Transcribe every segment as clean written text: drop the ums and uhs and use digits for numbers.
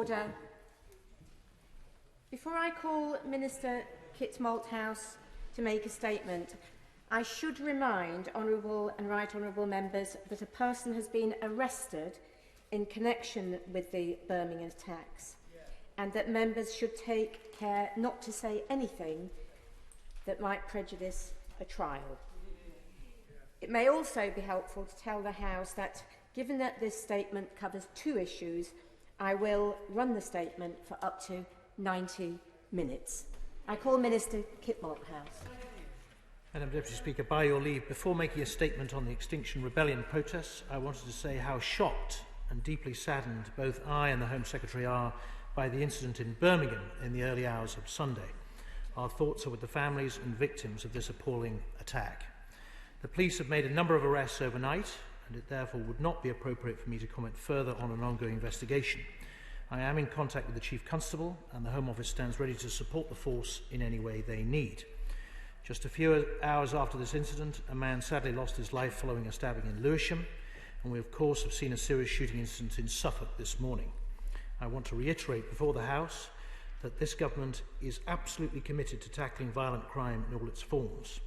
Order. Before I call Minister Kit Malthouse to make a statement, I should remind Honourable and Right Honourable members that a person has been arrested in connection with the Birmingham attacks, and that members should take care not to say anything that might prejudice a trial. It may also be helpful to tell the House that, given that this statement covers two issues, I will run the statement for up to 90 minutes. I call Minister Kit Malthouse. Madam Deputy Speaker, by your leave, before making a statement on the Extinction Rebellion protests, I wanted to say how shocked and deeply saddened both I and the Home Secretary are by the incident in Birmingham in the early hours of Sunday. Our thoughts are with the families and victims of this appalling attack. The police have made a number of arrests overnight, and it therefore would not be appropriate for me to comment further on an ongoing investigation. I am in contact with the Chief Constable, and the Home Office stands ready to support the force in any way they need. Just a few hours after this incident, a man sadly lost his life following a stabbing in Lewisham, and we of course have seen a serious shooting incident in Suffolk this morning. I want to reiterate before the House that this government is absolutely committed to tackling violent crime in all its forms.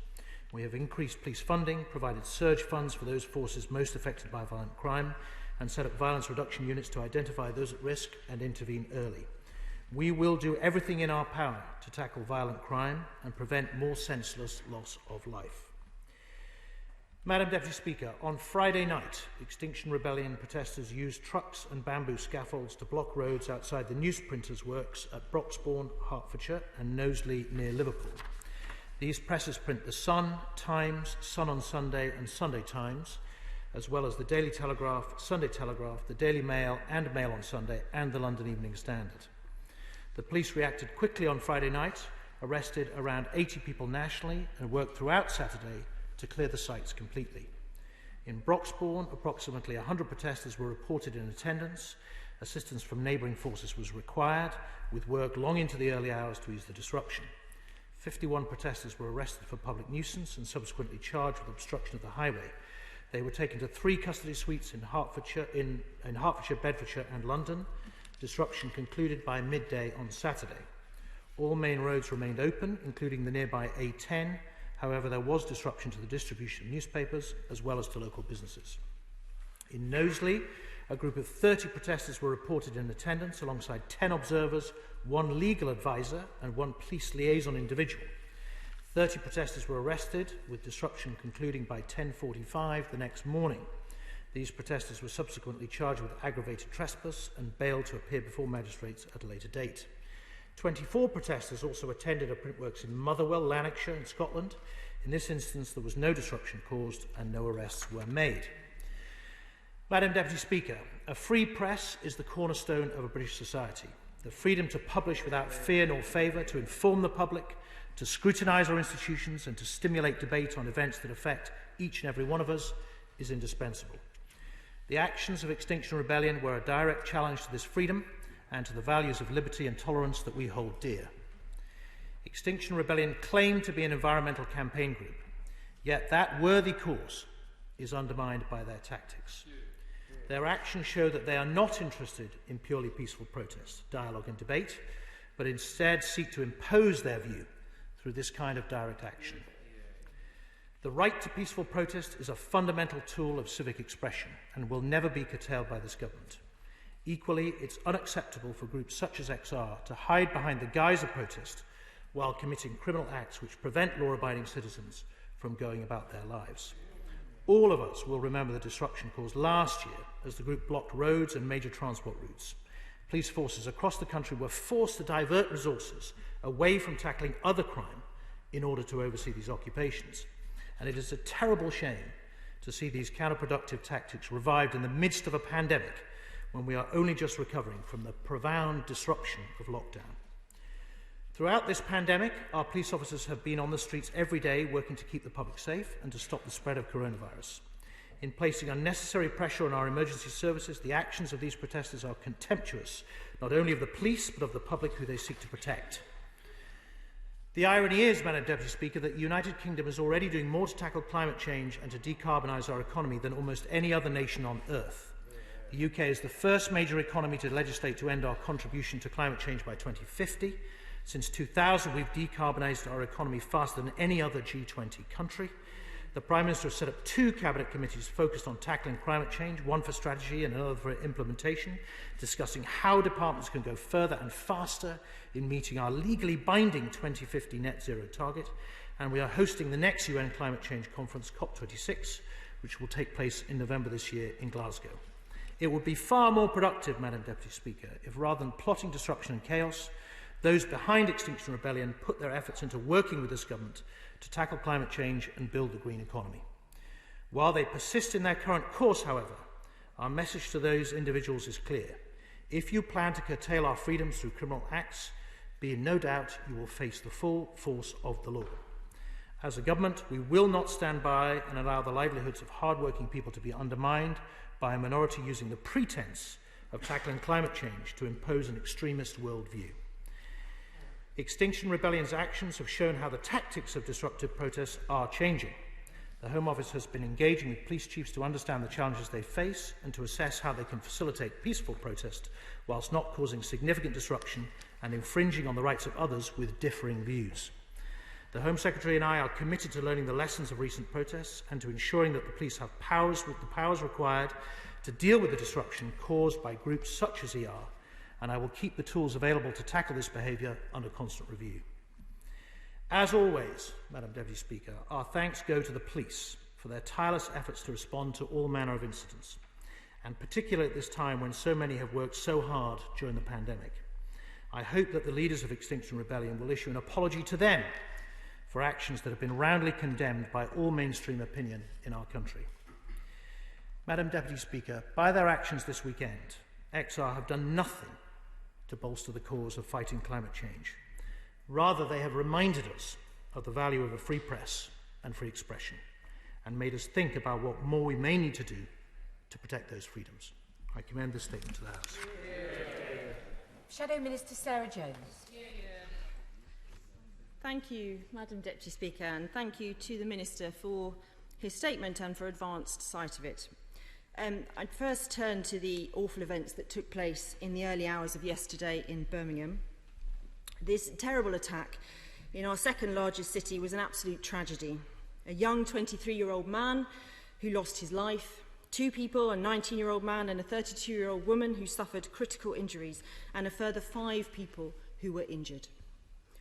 We have increased police funding, provided surge funds for those forces most affected by violent crime, and set up violence reduction units to identify those at risk and intervene early. We will do everything in our power to tackle violent crime and prevent more senseless loss of life. Madam Deputy Speaker, on Friday night, Extinction Rebellion protesters used trucks and bamboo scaffolds to block roads outside the newsprinters' works at Broxbourne, Hertfordshire, and Knowsley near Liverpool. These presses print The Sun, Times, Sun on Sunday and Sunday Times, as well as the Daily Telegraph, Sunday Telegraph, the Daily Mail and Mail on Sunday, and the London Evening Standard. The police reacted quickly on Friday night, arrested around 80 people nationally, and worked throughout Saturday to clear the sites completely. In Broxbourne, approximately 100 protesters were reported in attendance. Assistance from neighbouring forces was required, with work long into the early hours to ease the disruption. 51 protesters were arrested for public nuisance and subsequently charged with obstruction of the highway. They were taken to 3 custody suites in Hertfordshire, Bedfordshire and London. Disruption concluded by midday on Saturday. All main roads remained open, including the nearby A10. However, there was disruption to the distribution of newspapers as well as to local businesses. In Knowsley, a group of 30 protesters were reported in attendance alongside 10 observers, 1 legal advisor and 1 police liaison individual. 30 protesters were arrested, with disruption concluding by 10:45 the next morning. These protesters were subsequently charged with aggravated trespass and bailed to appear before magistrates at a later date. 24 protesters also attended a printworks in Motherwell, Lanarkshire in Scotland. In this instance, there was no disruption caused and no arrests were made. Madam Deputy Speaker, a free press is the cornerstone of a British society. The freedom to publish without fear nor favour, to inform the public, to scrutinise our institutions and to stimulate debate on events that affect each and every one of us is indispensable. The actions of Extinction Rebellion were a direct challenge to this freedom and to the values of liberty and tolerance that we hold dear. Extinction Rebellion claimed to be an environmental campaign group, yet that worthy cause is undermined by their tactics. Their actions show that they are not interested in purely peaceful protest, dialogue and debate, but instead seek to impose their view through this kind of direct action. The right to peaceful protest is a fundamental tool of civic expression and will never be curtailed by this government. Equally, it's unacceptable for groups such as XR to hide behind the guise of protest while committing criminal acts which prevent law-abiding citizens from going about their lives. All of us will remember the disruption caused last year as the group blocked roads and major transport routes. Police forces across the country were forced to divert resources away from tackling other crime in order to oversee these occupations. And it is a terrible shame to see these counterproductive tactics revived in the midst of a pandemic when we are only just recovering from the profound disruption of lockdown. Throughout this pandemic, our police officers have been on the streets every day working to keep the public safe and to stop the spread of coronavirus. In placing unnecessary pressure on our emergency services, the actions of these protesters are contemptuous, not only of the police, but of the public who they seek to protect. The irony is, Madam Deputy Speaker, that the United Kingdom is already doing more to tackle climate change and to decarbonise our economy than almost any other nation on earth. The UK is the first major economy to legislate to end our contribution to climate change by 2050. Since 2000, we've decarbonised our economy faster than any other G20 country. The Prime Minister has set up 2 cabinet committees focused on tackling climate change, one for strategy and another for implementation, discussing how departments can go further and faster in meeting our legally binding 2050 net zero target. And we are hosting the next UN Climate Change Conference, COP26, which will take place in November this year in Glasgow. It would be far more productive, Madam Deputy Speaker, if rather than plotting disruption and chaos, those behind Extinction Rebellion put their efforts into working with this government to tackle climate change and build the green economy. While they persist in their current course, however, our message to those individuals is clear. If you plan to curtail our freedoms through criminal acts, be in no doubt you will face the full force of the law. As a government, we will not stand by and allow the livelihoods of hard-working people to be undermined by a minority using the pretense of tackling climate change to impose an extremist worldview. Extinction Rebellion's actions have shown how the tactics of disruptive protests are changing. The Home Office has been engaging with police chiefs to understand the challenges they face and to assess how they can facilitate peaceful protest whilst not causing significant disruption and infringing on the rights of others with differing views. The Home Secretary and I are committed to learning the lessons of recent protests and to ensuring that the police have the powers required to deal with the disruption caused by groups such as ER, and I will keep the tools available to tackle this behaviour under constant review. As always, Madam Deputy Speaker, our thanks go to the police for their tireless efforts to respond to all manner of incidents, and particularly at this time when so many have worked so hard during the pandemic. I hope that the leaders of Extinction Rebellion will issue an apology to them for actions that have been roundly condemned by all mainstream opinion in our country. Madam Deputy Speaker, by their actions this weekend, XR have done nothing to bolster the cause of fighting climate change. Rather, they have reminded us of the value of a free press and free expression, and made us think about what more we may need to do to protect those freedoms. I commend this statement to the House. Shadow Minister Sarah Jones. Thank you, Madam Deputy Speaker, and thank you to the Minister for his statement and for advanced sight of it. I'd first turn to the awful events that took place in the early hours of yesterday in Birmingham. This terrible attack in our second largest city was an absolute tragedy. A young 23-year-old man who lost his life, 2 people, a 19-year-old man and a 32-year-old woman who suffered critical injuries, and a further 5 people who were injured.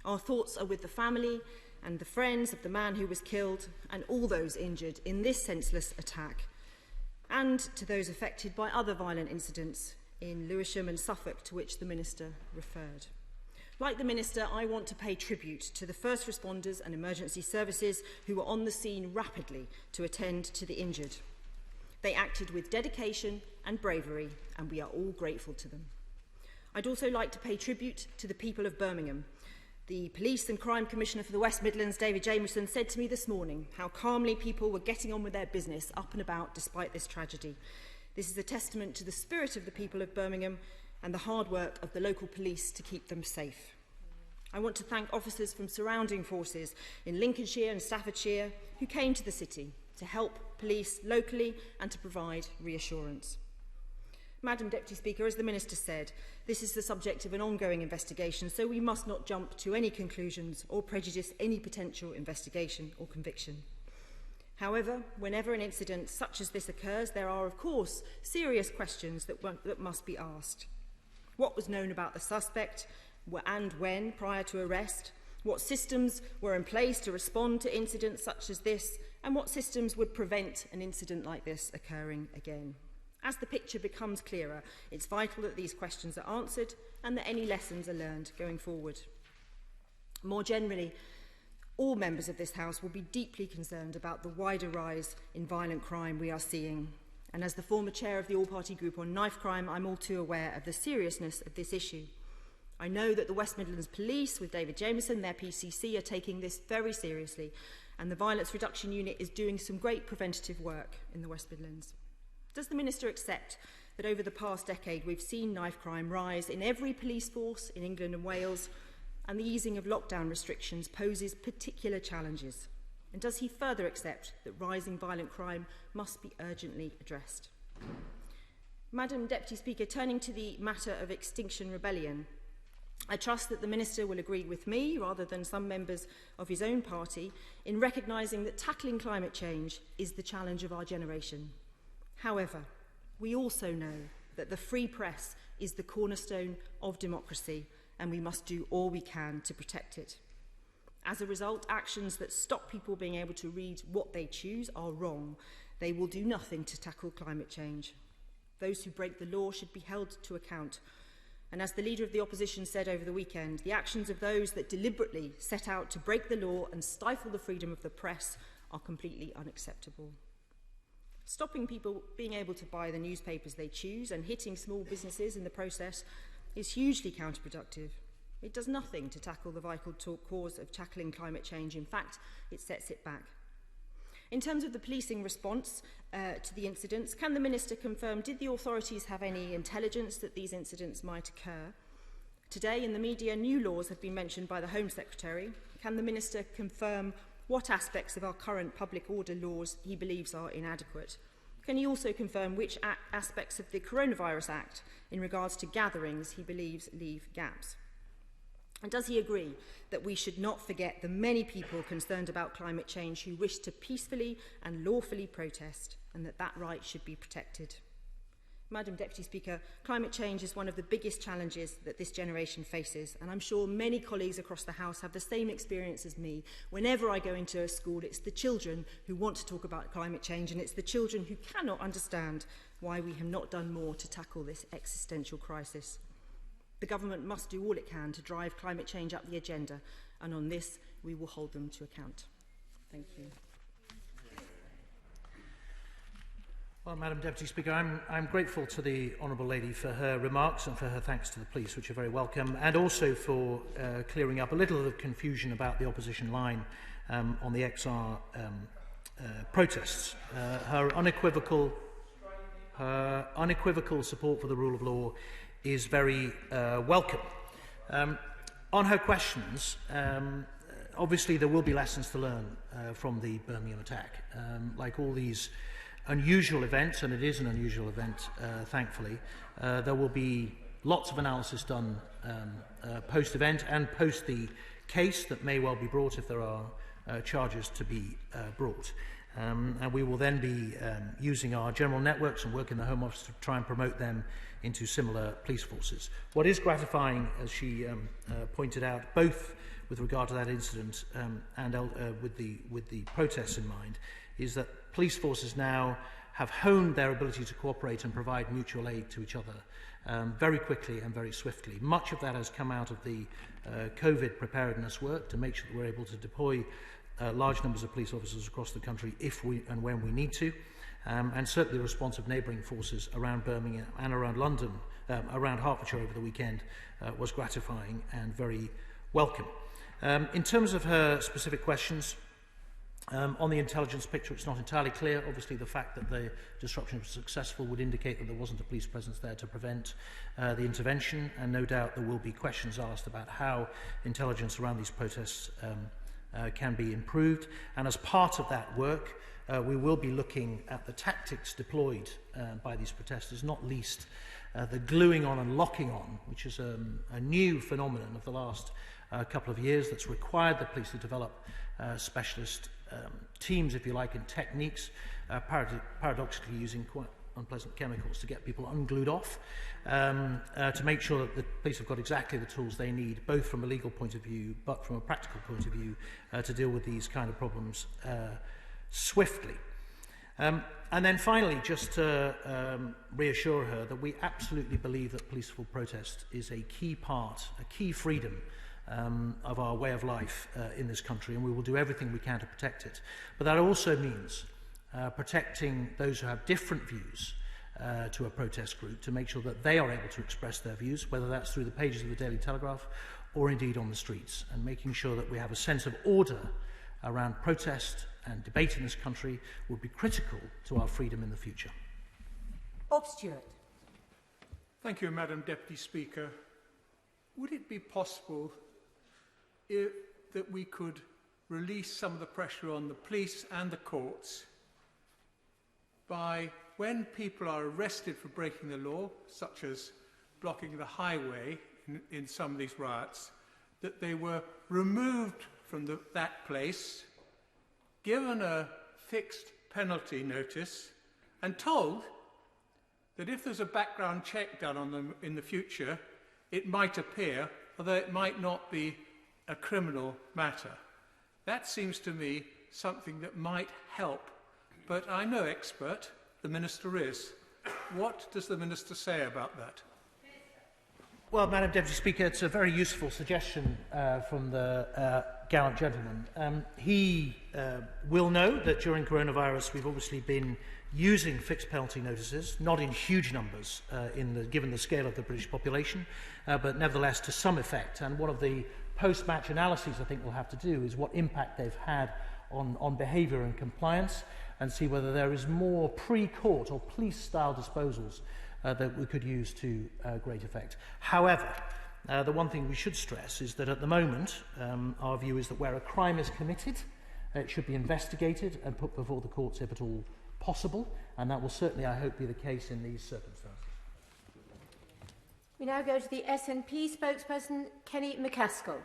Our thoughts are with the family and the friends of the man who was killed and all those injured in this senseless attack, and to those affected by other violent incidents in Lewisham and Suffolk to which the Minister referred. Like the Minister, I want to pay tribute to the first responders and emergency services who were on the scene rapidly to attend to the injured. They acted with dedication and bravery, and we are all grateful to them. I'd also like to pay tribute to the people of Birmingham. The Police and Crime Commissioner for the West Midlands, David Jameson, said to me this morning how calmly people were getting on with their business up and about despite this tragedy. This is a testament to the spirit of the people of Birmingham and the hard work of the local police to keep them safe. I want to thank officers from surrounding forces in Lincolnshire and Staffordshire who came to the city to help police locally and to provide reassurance. Madam Deputy Speaker, as the Minister said, this is the subject of an ongoing investigation, so we must not jump to any conclusions or prejudice any potential investigation or conviction. However, whenever an incident such as this occurs, there are, of course, serious questions that must be asked. What was known about the suspect and when prior to arrest? What systems were in place to respond to incidents such as this? And what systems would prevent an incident like this occurring again? As the picture becomes clearer, it's vital that these questions are answered and that any lessons are learned going forward. More generally, all members of this House will be deeply concerned about the wider rise in violent crime we are seeing. And as the former chair of the all-party group on knife crime, I'm all too aware of the seriousness of this issue. I know that the West Midlands Police, with David Jameson, their PCC, are taking this very seriously, and the Violence Reduction Unit is doing some great preventative work in the West Midlands. Does the Minister accept that over the past decade we've seen knife crime rise in every police force in England and Wales, and the easing of lockdown restrictions poses particular challenges? And does he further accept that rising violent crime must be urgently addressed? Madam Deputy Speaker, turning to the matter of Extinction Rebellion, I trust that the Minister will agree with me, rather than some members of his own party, in recognising that tackling climate change is the challenge of our generation. However, we also know that the free press is the cornerstone of democracy, and we must do all we can to protect it. As a result, actions that stop people being able to read what they choose are wrong. They will do nothing to tackle climate change. Those who break the law should be held to account. And as the Leader of the Opposition said over the weekend, the actions of those that deliberately set out to break the law and stifle the freedom of the press are completely unacceptable. Stopping people being able to buy the newspapers they choose and hitting small businesses in the process is hugely counterproductive. It does nothing to tackle the vital cause of tackling climate change. In fact, it sets it back. In terms of the policing response to the incidents, can the Minister confirm, did the authorities have any intelligence that these incidents might occur? Today in the media, new laws have been mentioned by the Home Secretary. Can the Minister confirm what aspects of our current public order laws he believes are inadequate? Can he also confirm which aspects of the Coronavirus Act in regards to gatherings he believes leave gaps? And does he agree that we should not forget the many people concerned about climate change who wish to peacefully and lawfully protest, and that that right should be protected? Madam Deputy Speaker, climate change is one of the biggest challenges that this generation faces, and I'm sure many colleagues across the House have the same experience as me. Whenever I go into a school, it's the children who want to talk about climate change, and it's the children who cannot understand why we have not done more to tackle this existential crisis. The government must do all it can to drive climate change up the agenda, and on this we will hold them to account. Thank you. Well, Madam Deputy Speaker, I'm grateful to the Honourable Lady for her remarks and for her thanks to the police, which are very welcome, and also for clearing up a little of the confusion about the opposition line on the XR protests. Her unequivocal support for the rule of law is very welcome. On her questions, obviously there will be lessons to learn from the Birmingham attack. Like all these unusual events, and it is an unusual event, thankfully, there will be lots of analysis done post-event and post the case that may well be brought if there are charges to be brought. And we will then be using our general networks and work in the Home Office to try and promote them into similar police forces. What is gratifying, as she pointed out, both with regard to that incident and with the protests in mind, is that police forces now have honed their ability to cooperate and provide mutual aid to each other very quickly and very swiftly. Much of that has come out of the COVID preparedness work to make sure that we're able to deploy large numbers of police officers across the country if we and when we need to, and certainly the response of neighbouring forces around Birmingham and around London, around Hertfordshire over the weekend was gratifying and very welcome. In terms of her specific questions, on the intelligence picture, it's not entirely clear. Obviously, the fact that the disruption was successful would indicate that there wasn't a police presence there to prevent the intervention, and no doubt there will be questions asked about how intelligence around these protests can be improved. And as part of that work, we will be looking at the tactics deployed by these protesters, not least the gluing on and locking on, which is a new phenomenon of the last couple of years that's required the police to develop specialist teams, if you like, and techniques, paradoxically using quite unpleasant chemicals to get people unglued off, to make sure that the police have got exactly the tools they need, both from a legal point of view, but from a practical point of view, to deal with these kind of problems swiftly. And then finally, just to reassure her that we absolutely believe that peaceful protest is a key part, a key freedom of our way of life in this country, and we will do everything we can to protect it. But that also means protecting those who have different views to a protest group, to make sure that they are able to express their views, whether that's through the pages of the Daily Telegraph or indeed on the streets, and making sure that we have a sense of order around protest and debate in this country will be critical to our freedom in the future. Bob Stewart. Thank you, Madam Deputy Speaker. Would it be possible that we could release some of the pressure on the police and the courts by when people are arrested for breaking the law, such as blocking the highway in some of these riots, that they were removed from that place, given a fixed penalty notice, and told that if there's a background check done on them in the future, it might appear, although it might not be a criminal matter. That seems to me something that might help, but I'm no expert. The Minister is. What does the Minister say about that? Well, Madam Deputy Speaker, it's a very useful suggestion from the gallant gentleman. He will know that during coronavirus we've obviously been using fixed penalty notices, not in huge numbers given the scale of the British population, but nevertheless to some effect. And one of the post-match analyses I think we'll have to do is what impact they've had on behaviour and compliance, and see whether there is more pre-court or police-style disposals that we could use to great effect. However, the one thing we should stress is that at the moment, our view is that where a crime is committed, it should be investigated and put before the courts if at all possible, and that will certainly, I hope, be the case in these circumstances. We now go to the SNP spokesperson, Mccaskill.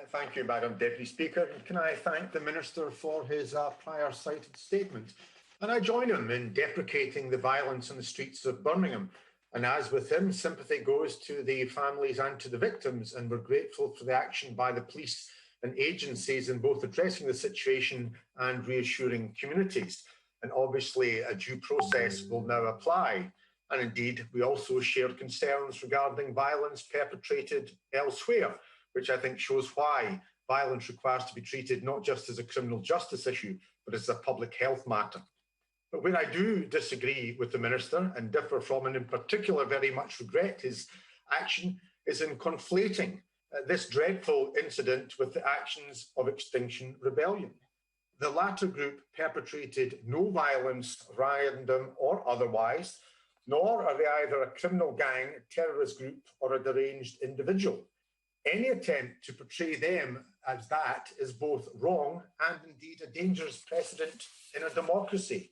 Thank you, Madam Deputy Speaker. Can I thank the Minister for his prior cited statement? And I join him in deprecating the violence on the streets of Birmingham. And as with him, sympathy goes to the families and to the victims, and we're grateful for the action by the police and agencies in both addressing the situation and reassuring communities. And obviously, a due process will now apply. And indeed, we also shared concerns regarding violence perpetrated elsewhere, which I think shows why violence requires to be treated not just as a criminal justice issue, but as a public health matter. But where I do disagree with the Minister and differ from, and in particular very much regret his action, is in conflating this dreadful incident with the actions of Extinction Rebellion. The latter group perpetrated no violence, random or otherwise, nor are they either a criminal gang, a terrorist group, or a deranged individual. Any attempt to portray them as that is both wrong and indeed a dangerous precedent in a democracy.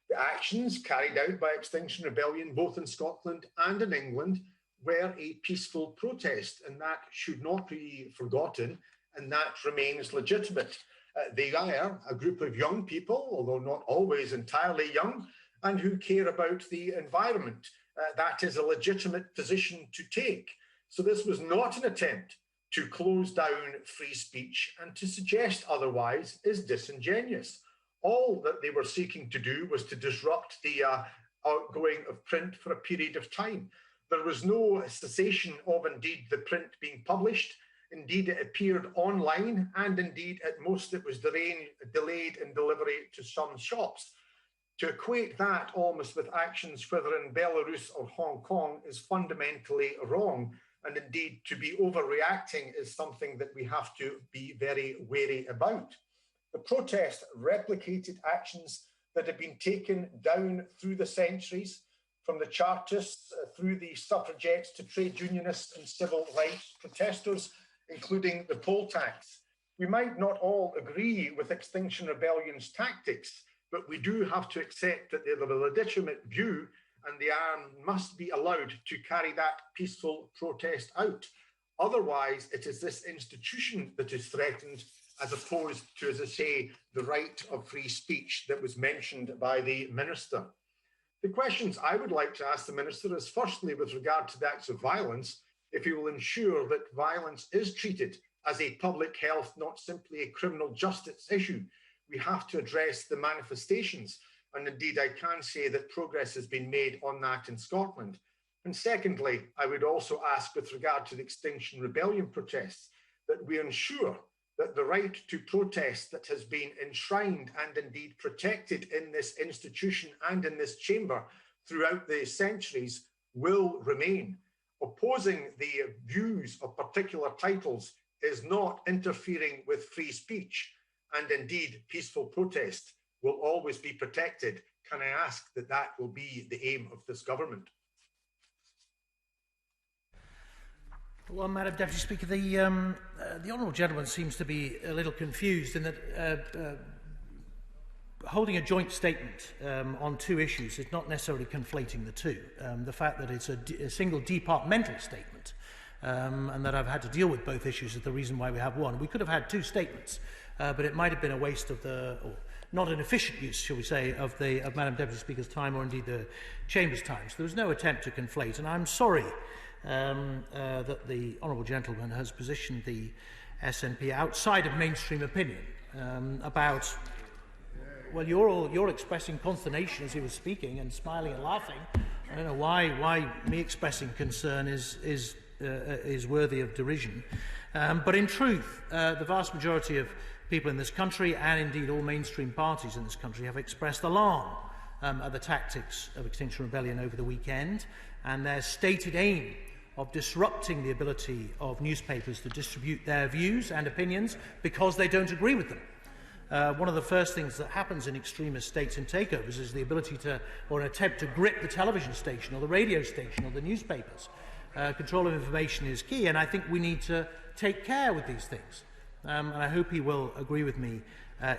The actions carried out by Extinction Rebellion, both in Scotland and in England, were a peaceful protest, and that should not be forgotten, and that remains legitimate. They are a group of young people, although not always entirely young, and who care about the environment. That is a legitimate position to take. So this was not an attempt to close down free speech, and to suggest otherwise is disingenuous. All that they were seeking to do was to disrupt the outgoing of print for a period of time. There was no cessation of indeed the print being published. Indeed, it appeared online, and indeed at most it was delayed in delivery to some shops. To equate that almost with actions whether in Belarus or Hong Kong is fundamentally wrong. And indeed, to be overreacting is something that we have to be very wary about. The protest replicated actions that have been taken down through the centuries, from the Chartists through the suffragettes to trade unionists and civil rights protesters, including the poll tax. We might not all agree with Extinction Rebellion's tactics, but we do have to accept that they're a legitimate view, and they must be allowed to carry that peaceful protest out. Otherwise, it is this institution that is threatened, as opposed to, as I say, the right of free speech that was mentioned by the Minister. The questions I would like to ask the Minister is, firstly, with regard to the acts of violence, if he will ensure that violence is treated as a public health, not simply a criminal justice issue. We have to address the manifestations. And indeed, I can say that progress has been made on that in Scotland. And secondly, I would also ask, with regard to the Extinction Rebellion protests, that we ensure that the right to protest that has been enshrined and indeed protected in this institution and in this chamber throughout the centuries will remain. Opposing the views of particular titles is not interfering with free speech, and indeed peaceful protest will always be protected. Can I ask that that will be the aim of this government? Well, Madam Deputy Speaker, the honourable gentleman seems to be a little confused in that holding a joint statement on two issues is not necessarily conflating the two. The fact that it's a single departmental statement and that I've had to deal with both issues is the reason why we have one. We could have had two statements, but it might have been a waste of or not an efficient use, shall we say, of Madam Deputy Speaker's time or indeed the Chamber's time. So there was no attempt to conflate, and I'm sorry that the Honourable Gentleman has positioned the SNP outside of mainstream opinion about... Well, you're expressing consternation as he was speaking and smiling and laughing. I don't know why me expressing concern is worthy of derision. But in truth, the vast majority of people in this country, and indeed all mainstream parties in this country, have expressed alarm at the tactics of Extinction Rebellion over the weekend and their stated aim of disrupting the ability of newspapers to distribute their views and opinions because they don't agree with them. One of the first things that happens in extremist states and takeovers is the ability to, or an attempt to grip the television station or the radio station or the newspapers. Control of information is key, and I think we need to take care with these things. And I hope he will agree with me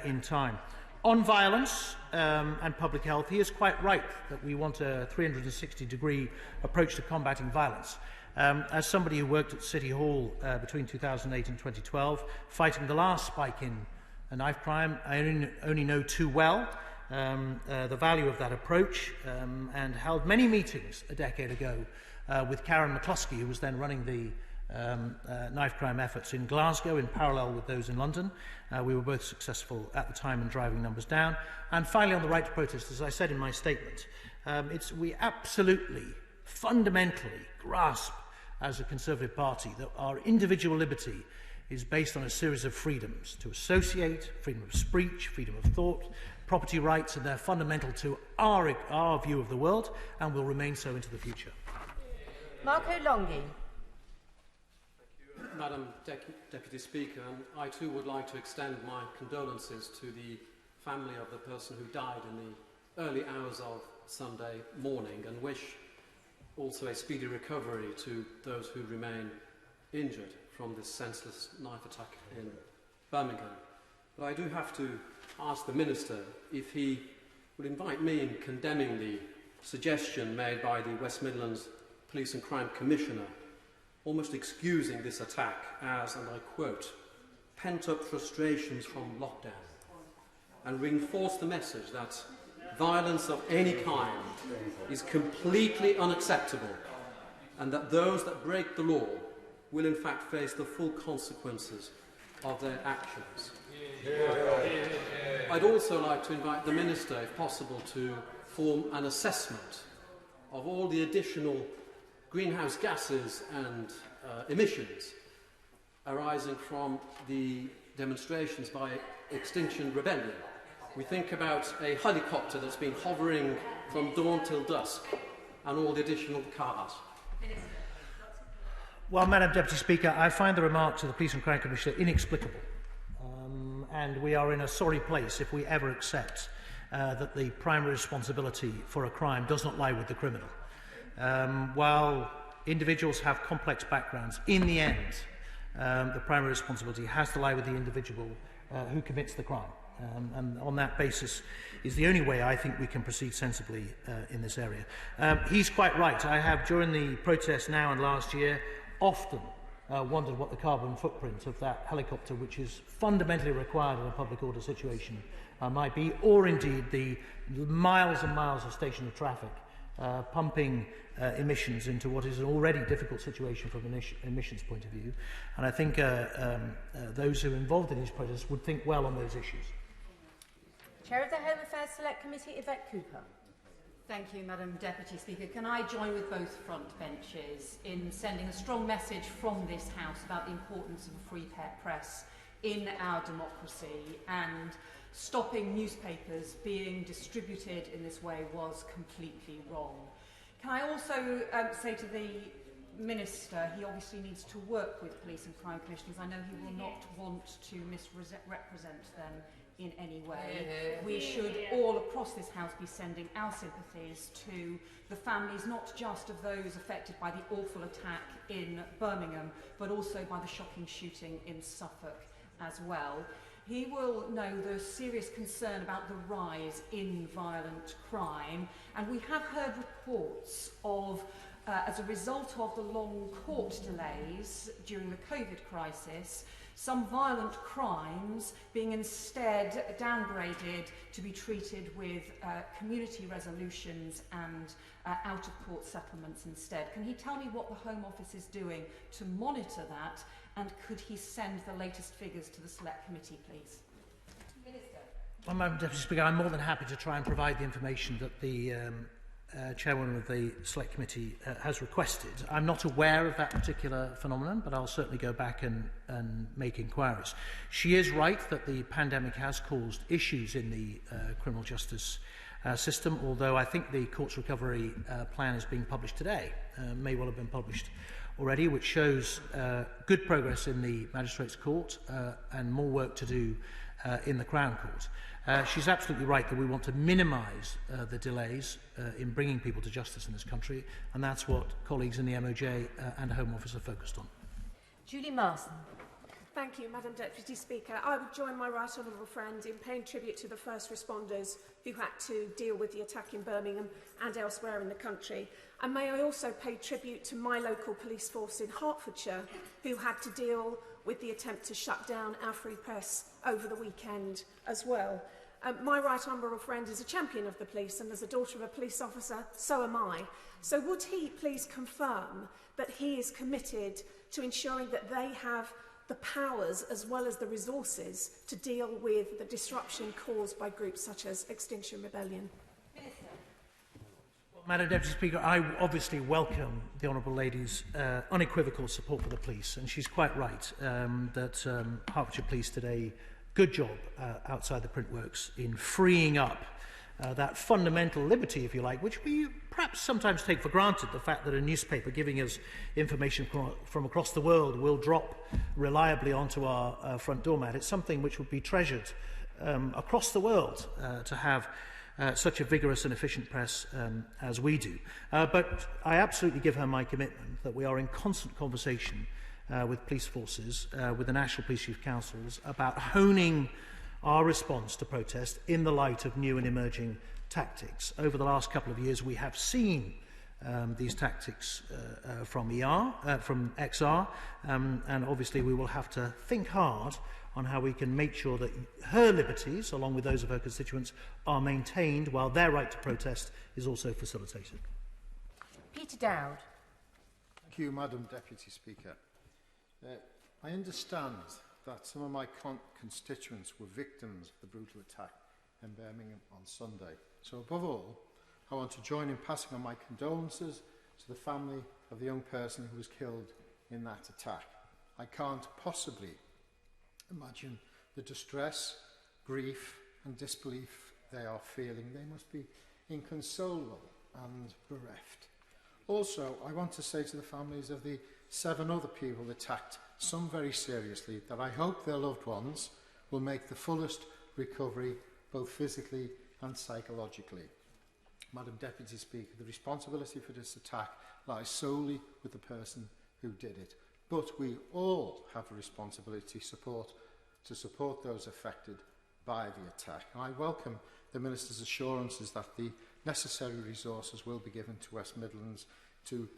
in time. On violence and public health, he is quite right that we want a 360-degree approach to combating violence. As somebody who worked at City Hall between 2008 and 2012, fighting the last spike in knife crime, I only know too well the value of that approach and held many meetings a decade ago with Karen McCluskey, who was then running the knife crime efforts in Glasgow in parallel with those in London. We were both successful at the time in driving numbers down. And finally, on the right to protest, as I said in my statement, we absolutely, fundamentally grasp as a Conservative Party that our individual liberty is based on a series of freedoms to associate, freedom of speech, freedom of thought, property rights, and they're fundamental to our view of the world and will remain so into the future. Marco Longhi. Madam Deputy Speaker, I too would like to extend my condolences to the family of the person who died in the early hours of Sunday morning and wish also a speedy recovery to those who remain injured from this senseless knife attack in Birmingham. But I do have to ask the Minister if he would invite me in condemning the suggestion made by the West Midlands Police and Crime Commissioner, almost excusing this attack as, and I quote, pent-up frustrations from lockdown, and reinforce the message that violence of any kind is completely unacceptable and that those that break the law will in fact face the full consequences of their actions. I'd also like to invite the Minister, if possible, to form an assessment of all the additional greenhouse gases and emissions arising from the demonstrations by Extinction Rebellion. We think about a helicopter that's been hovering from dawn till dusk and all the additional cars. Well, Madam Deputy Speaker, I find the remarks of the Police and Crime Commissioner inexplicable. And we are in a sorry place if we ever accept that the primary responsibility for a crime does not lie with the criminal. While individuals have complex backgrounds, in the end, the primary responsibility has to lie with the individual who commits the crime. And on that basis is the only way I think we can proceed sensibly in this area. He's quite right. I have, during the protests now and last year, often wondered what the carbon footprint of that helicopter, which is fundamentally required in a public order situation, might be, or indeed the miles and miles of stationary traffic pumping emissions into what is an already difficult situation from an emissions point of view. And I think those who are involved in these protests would think well on those issues. Chair of the Home Affairs Select Committee, Yvette Cooper. Thank you, Madam Deputy Speaker. Can I join with both front benches in sending a strong message from this House about the importance of a free press in our democracy, and stopping newspapers being distributed in this way was completely wrong. Can I also say to the Minister, he obviously needs to work with police and crime commissioners. I know he will not want to misrepresent them in any way. We should all across this House be sending our sympathies to the families, not just of those affected by the awful attack in Birmingham, but also by the shocking shooting in Suffolk as well. he will know the serious concern about the rise in violent crime, and we have heard reports of, as a result of the long court delays during the COVID crisis, some violent crimes being instead downgraded to be treated with community resolutions and out-of-court settlements instead. Can he tell me what the Home Office is doing to monitor that, and could he send the latest figures to the Select Committee, please? Minister. Well, Madam Deputy Speaker, I'm more than happy to try and provide the information that the Chairwoman of the Select Committee has requested. I'm not aware of that particular phenomenon, but I'll certainly go back and make inquiries. She is right that the pandemic has caused issues in the criminal justice system, although I think the Court's recovery plan is being published today, may well have been published already, which shows good progress in the Magistrates' Court and more work to do in the Crown Court. She's absolutely right that we want to minimise the delays in bringing people to justice in this country, and that's what colleagues in the MOJ and Home Office are focused on. Julie Marsden. Thank you, Madam Deputy Speaker. I would join my right honourable friend in paying tribute to the first responders who had to deal with the attack in Birmingham and elsewhere in the country. And may I also pay tribute to my local police force in Hertfordshire, who had to deal with the attempt to shut down our free press over the weekend as well. My right honourable friend is a champion of the police, and as a daughter of a police officer, so am I. So would he please confirm that he is committed to ensuring that they have the powers as well as the resources to deal with the disruption caused by groups such as Extinction Rebellion? Well, Madam Deputy Speaker, I obviously welcome the Honourable Lady's unequivocal support for the police, and she's quite right that Hertfordshire Police did a good job outside the print works in freeing up that fundamental liberty, if you like, which we perhaps sometimes take for granted, the fact that a newspaper giving us information from across the world will drop reliably onto our front doormat. It's something which would be treasured across the world to have such a vigorous and efficient press as we do. But I absolutely give her my commitment that we are in constant conversation with police forces, with the National Police Chief Councils, about honing our response to protest in the light of new and emerging tactics. Over the last couple of years, we have seen these tactics from XR, and obviously we will have to think hard on how we can make sure that her liberties, along with those of her constituents, are maintained while their right to protest is also facilitated. Peter Dowd. Thank you, Madam Deputy Speaker. I understand that some of my constituents were victims of the brutal attack in Birmingham on Sunday. So above all, I want to join in passing on my condolences to the family of the young person who was killed in that attack. I can't possibly imagine the distress, grief and disbelief they are feeling. They must be inconsolable and bereft. Also, I want to say to the families of the 7 other people attacked, some very seriously, that I hope their loved ones will make the fullest recovery, both physically and psychologically. Madam Deputy Speaker, the responsibility for this attack lies solely with the person who did it. But we all have a responsibility to support those affected by the attack. And I welcome the Minister's assurances that the necessary resources will be given to West Midlands to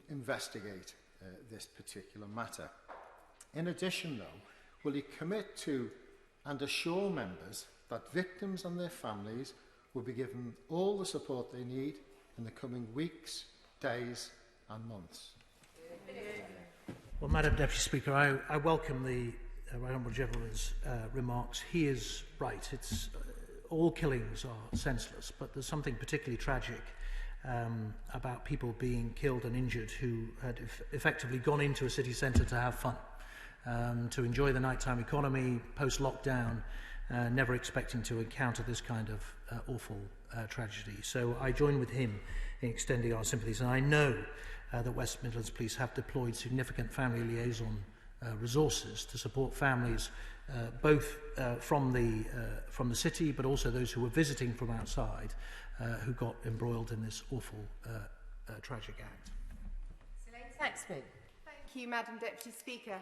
investigate this particular matter. In addition, though, will he commit to and assure members that victims and their families will be given all the support they need in the coming weeks, days and months? Well, Madam Deputy Speaker, I welcome the Right Honourable Gentleman's remarks. He is right. It's all killings are senseless, but there's something particularly tragic about people being killed and injured who had effectively gone into a city centre to have fun, to enjoy the nighttime economy post-lockdown, never expecting to encounter this kind of awful tragedy. So I join with him in extending our sympathies, and I know that West Midlands Police have deployed significant family liaison resources to support families both from the city, but also those who were visiting from outside who got embroiled in this awful tragic act. Saxby. Thank you, Madam Deputy Speaker.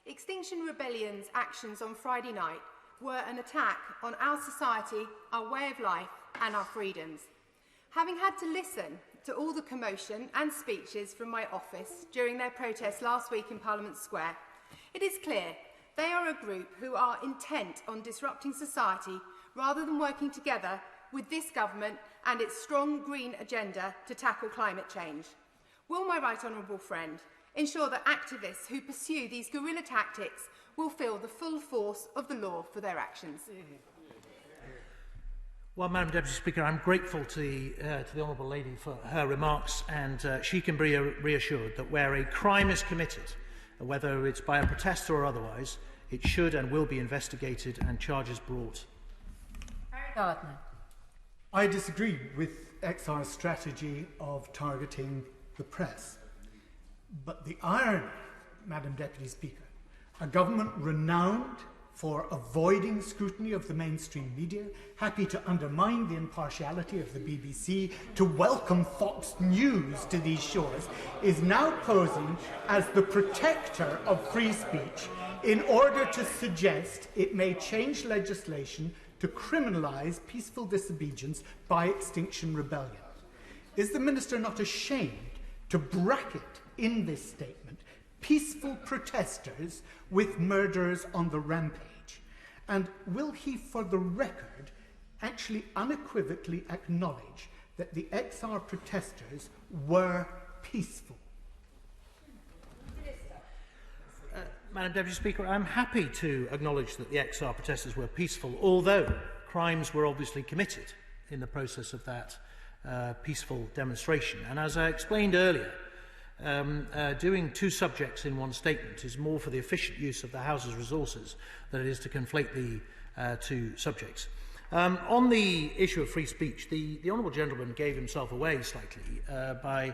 Extinction Rebellion's actions on Friday night were an attack on our society, our way of life and our freedoms. Having had to listen to all the commotion and speeches from my office during their protest last week in Parliament Square, it is clear they are a group who are intent on disrupting society rather than working together with this government and its strong green agenda to tackle climate change. Will my right honourable friend ensure that activists who pursue these guerrilla tactics will feel the full force of the law for their actions? Well, Madam Deputy Speaker, I'm grateful to the Honourable Lady for her remarks, and she can be reassured that where a crime is committed, whether it's by a protester or otherwise, it should and will be investigated and charges brought. Harry Gardner. I disagree with XR's strategy of targeting the press. But the irony, Madam Deputy Speaker, a government renowned for avoiding scrutiny of the mainstream media, happy to undermine the impartiality of the BBC, to welcome Fox News to these shores, is now posing as the protector of free speech in order to suggest it may change legislation to criminalise peaceful disobedience by Extinction Rebellion. Is the Minister not ashamed to bracket in this statement peaceful protesters with murderers on the rampage? And will he, for the record, actually unequivocally acknowledge that the XR protesters were peaceful? Madam Deputy Speaker, I'm happy to acknowledge that the XR protesters were peaceful, although crimes were obviously committed in the process of that peaceful demonstration. And as I explained earlier, doing two subjects in one statement is more for the efficient use of the House's resources than it is to conflate the two subjects. On the issue of free speech, the Honourable Gentleman gave himself away slightly by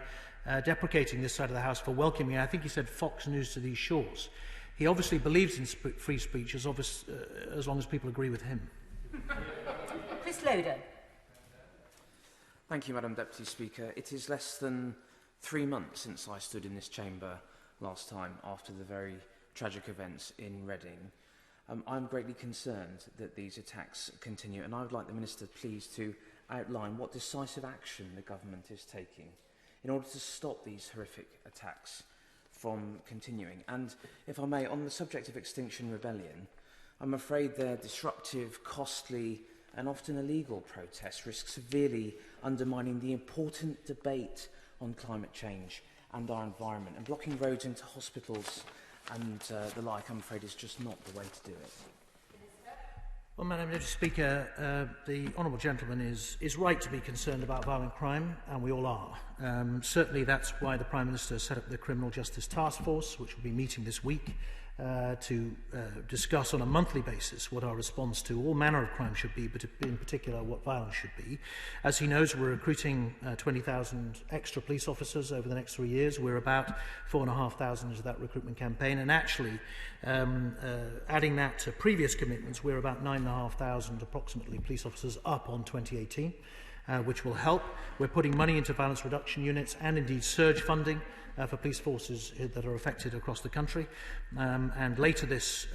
deprecating this side of the House for welcoming, I think he said, Fox News to these shores. He obviously believes in free speech as long as people agree with him. Chris Loder. Thank you, Madam Deputy Speaker. It is less than 3 months since I stood in this chamber last time after the very tragic events in Reading. I'm greatly concerned that these attacks continue, and I would like the Minister please to outline what decisive action the government is taking in order to stop these horrific attacks from continuing. And, if I may, on the subject of Extinction Rebellion, I'm afraid their disruptive, costly and often illegal protests risk severely undermining the important debate on climate change and our environment, and blocking roads into hospitals and the like, I'm afraid, is just not the way to do it. Well, Madam Deputy Speaker, the Honourable Gentleman is right to be concerned about violent crime, and we all are. Certainly that's why the Prime Minister set up the Criminal Justice Task Force, which will be meeting this week to discuss on a monthly basis what our response to all manner of crime should be, but in particular what violence should be. As he knows, we're recruiting 20,000 extra police officers over the next 3 years. We're about 4,500 into that recruitment campaign, and actually adding that to previous commitments, we're about 9,500 approximately police officers up on 2018, which will help. We're putting money into violence reduction units and indeed surge funding for police forces that are affected across the country. And later this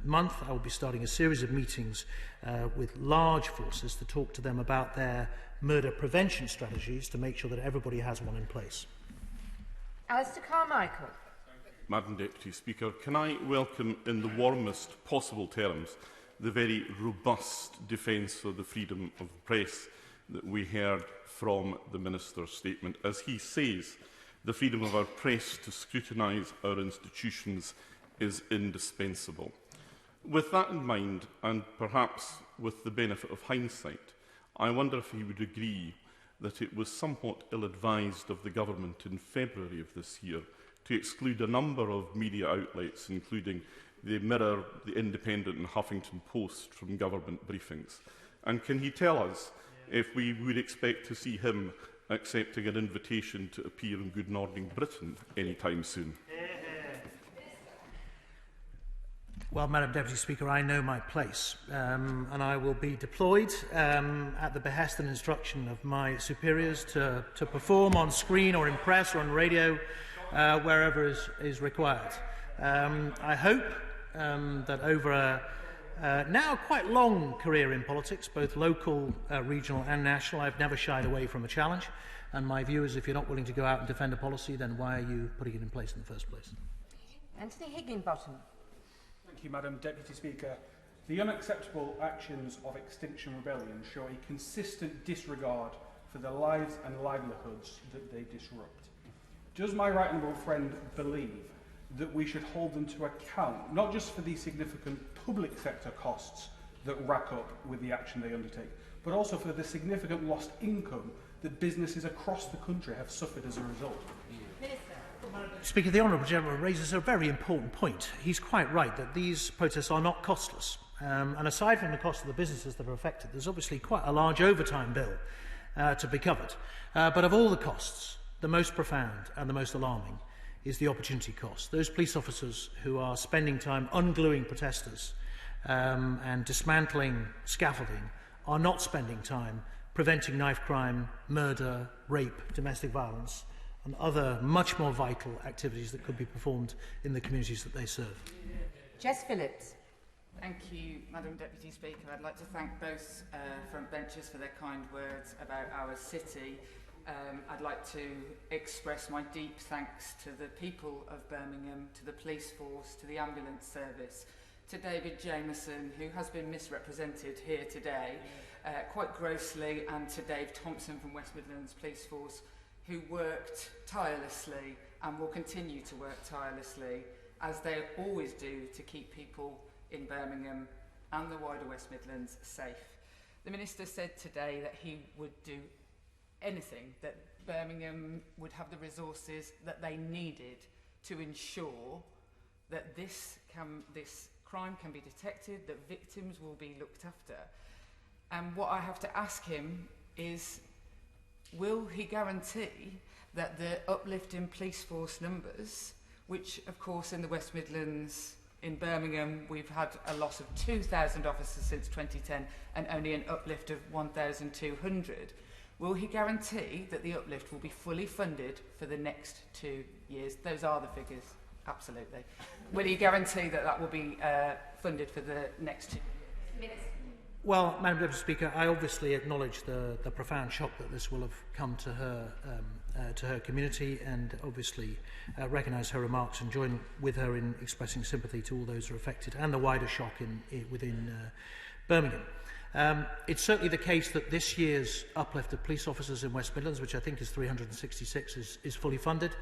month, I will be starting a series of meetings with large forces to talk to them about their murder prevention strategies to make sure that everybody has one in place. Alistair Carmichael. Madam Deputy Speaker, can I welcome in the warmest possible terms the very robust defence of the freedom of the press that we heard from the Minister's statement. As he says, the freedom of our press to scrutinise our institutions is indispensable. With that in mind, and perhaps with the benefit of hindsight, I wonder if he would agree that it was somewhat ill-advised of the Government in February of this year to exclude a number of media outlets, including the Mirror, the Independent and Huffington Post, from government briefings. And can he tell us if we would expect to see him accepting an invitation to appear in Good Morning Britain anytime soon? Well, Madam Deputy Speaker, I know my place, and I will be deployed at the behest and instruction of my superiors to perform on screen or in press or on radio wherever is required. I hope that over Now quite long career in politics, both local, regional and national. I've never shied away from a challenge, and my view is if you're not willing to go out and defend a policy, then why are you putting it in place in the first place? Anthony Higginbottom. Thank you, Madam Deputy Speaker. The unacceptable actions of Extinction Rebellion show a consistent disregard for the lives and livelihoods that they disrupt. Does my right honourable friend believe that we should hold them to account, not just for the significant public sector costs that rack up with the action they undertake, but also for the significant lost income that businesses across the country have suffered as a result? Speaker, the Honourable Gentleman raises a very important point. He's quite right that these protests are not costless. And aside from the cost of the businesses that are affected, there's obviously quite a large overtime bill to be covered. But of all the costs, the most profound and the most alarming is the opportunity cost. Those police officers who are spending time ungluing protesters and dismantling scaffolding are not spending time preventing knife crime, murder, rape, domestic violence, and other much more vital activities that could be performed in the communities that they serve. Jess Phillips. Thank you, Madam Deputy Speaker. I'd like to thank both front benches for their kind words about our city. I'd like to express my deep thanks to the people of Birmingham, to the police force, to the ambulance service, to David Jameson, who has been misrepresented here today quite grossly, and to Dave Thompson from West Midlands Police Force, who worked tirelessly and will continue to work tirelessly, as they always do, to keep people in Birmingham and the wider West Midlands safe. The Minister said today that he would do anything, that Birmingham would have the resources that they needed to ensure that this crime can be detected, that victims will be looked after. And what I have to ask him is, will he guarantee that the uplift in police force numbers, which of course in the West Midlands, in Birmingham, we've had a loss of 2,000 officers since 2010 and only an uplift of 1,200. Will he guarantee that the uplift will be fully funded for the next 2 years? Those are the figures, absolutely. Will he guarantee that that will be funded for the next 2 years? Well, Madam Deputy Speaker, I obviously acknowledge the profound shock that this will have come to her community, and obviously recognise her remarks and join with her in expressing sympathy to all those who are affected and the wider shock within Birmingham. It's certainly the case that this year's uplift of police officers in West Midlands, which I think is 366, is fully funded.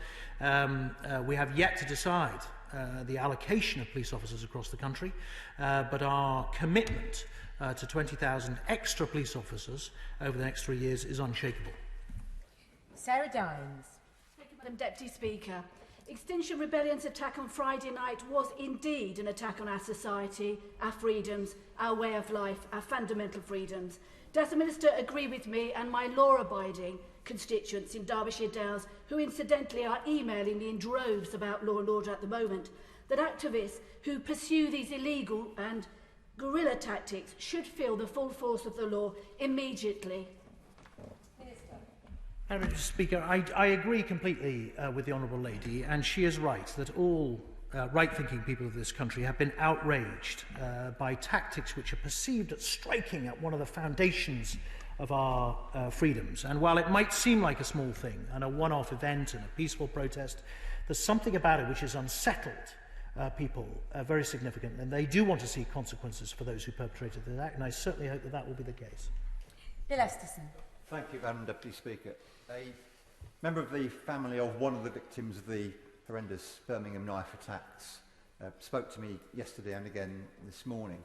We have yet to decide the allocation of police officers across the country, but our commitment to 20,000 extra police officers over the next 3 years is unshakable. Sarah Dines. Thank you, Madam Deputy Speaker. Extinction Rebellion's attack on Friday night was indeed an attack on our society, our freedoms, our way of life, our fundamental freedoms. Does the Minister agree with me and my law-abiding constituents in Derbyshire Dales, who incidentally are emailing me in droves about law and order at the moment, that activists who pursue these illegal and guerrilla tactics should feel the full force of the law immediately? Madam Speaker, I agree completely with the Honourable Lady, and she is right that all right-thinking people of this country have been outraged by tactics which are perceived as striking at one of the foundations of our freedoms. And while it might seem like a small thing and a one-off event and a peaceful protest, there's something about it which has unsettled people very significant, and they do want to see consequences for those who perpetrated the act, and I certainly hope that that will be the case. Bill Esterson. Thank you, Madam Deputy Speaker. A member of the family of one of the victims of the horrendous Birmingham knife attacks spoke to me yesterday and again this morning.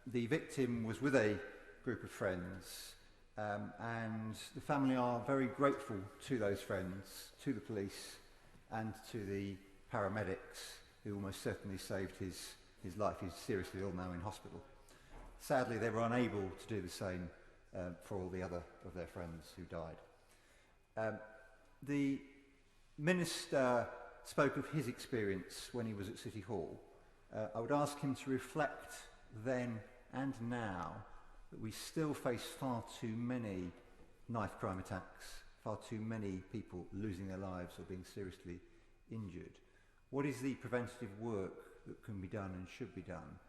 The victim was with a group of friends, and the family are very grateful to those friends, to the police and to the paramedics who almost certainly saved his life. He's seriously ill now in hospital. Sadly, they were unable to do the same for all the other of their friends who died. The Minister spoke of his experience when he was at City Hall. I would ask him to reflect then and now that we still face far too many knife crime attacks, far too many people losing their lives or being seriously injured. What is the preventative work that can be done and should be done?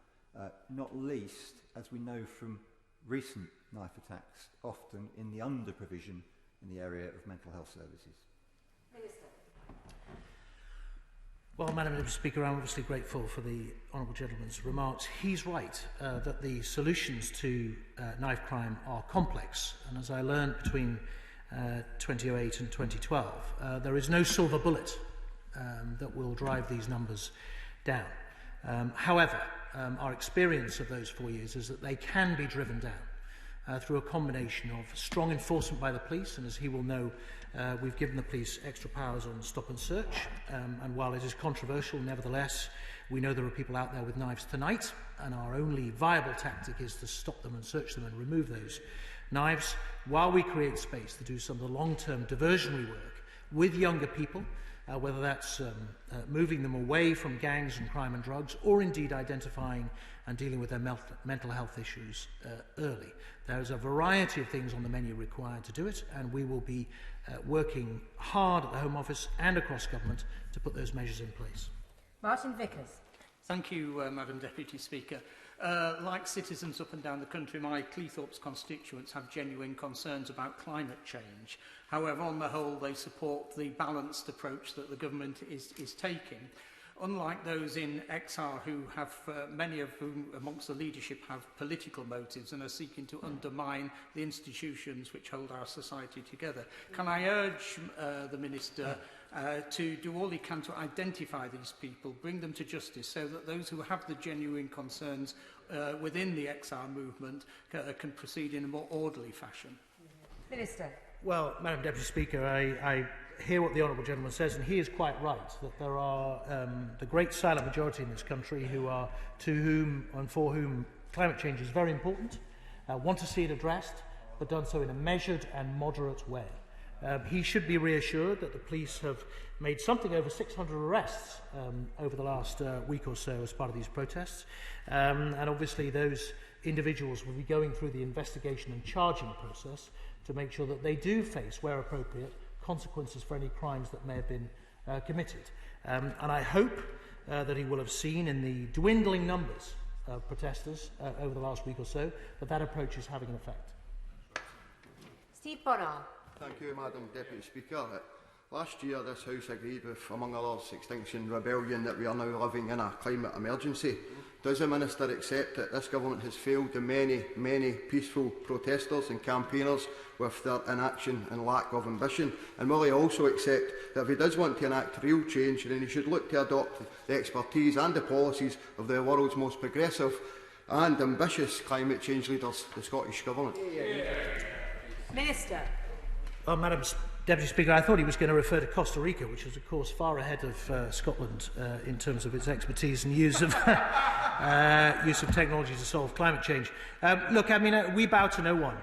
not least, as we know from recent knife attacks, often in the under-provision in the area of mental health services. Minister. Well, Madam Deputy Speaker, I'm obviously grateful for the honourable gentleman's remarks. He's right that the solutions to knife crime are complex, and as I learned between 2008 and 2012, there is no silver bullet that will drive these numbers down. However, our experience of those 4 years is that they can be driven down through a combination of strong enforcement by the police, and as he will know, we've given the police extra powers on stop and search, and while it is controversial, nevertheless, we know there are people out there with knives tonight, and our only viable tactic is to stop them and search them and remove those knives, while we create space to do some of the long-term diversionary work with younger people, whether that's moving them away from gangs and crime and drugs, or indeed identifying and dealing with their mental health issues early. There's a variety of things on the menu required to do it, and we will be working hard at the Home Office and across government to put those measures in place. Martin Vickers. Thank you, Madam Deputy Speaker. Like citizens up and down the country, my Cleethorpes constituents have genuine concerns about climate change. However, on the whole, they support the balanced approach that the government is taking. Unlike those in XR who have, many of whom amongst the leadership have political motives and are seeking to undermine the institutions which hold our society together, can I urge the Minister to do all he can to identify these people, bring them to justice, so that those who have the genuine concerns within the XR movement can proceed in a more orderly fashion? Minister. Well, Madam Deputy Speaker, I hear what the honourable gentleman says, and he is quite right that there are the great silent majority in this country who are, to whom and for whom climate change is very important, want to see it addressed, but done so in a measured and moderate way. He should be reassured that the police have made something over 600 arrests over the last week or so as part of these protests, and obviously those individuals will be going through the investigation and charging process to make sure that they do face, where appropriate, consequences for any crimes that may have been committed. And I hope that he will have seen in the dwindling numbers of protesters over the last week or so that that approach is having an effect. Steve Bonner. Thank you, Madam Deputy Speaker. Last year, this House agreed with, among others, Extinction Rebellion, that we are now living in a climate emergency. Does the Minister accept that this government has failed the many peaceful protesters and campaigners with their inaction and lack of ambition? And will he also accept that if he does want to enact real change, then he should look to adopt the expertise and the policies of the world's most progressive and ambitious climate change leaders, the Scottish Government? Minister. Well, Madam Deputy Speaker, I thought he was going to refer to Costa Rica, which is, of course, far ahead of Scotland in terms of its expertise and use of technology to solve climate change. Look, I mean, we bow to no one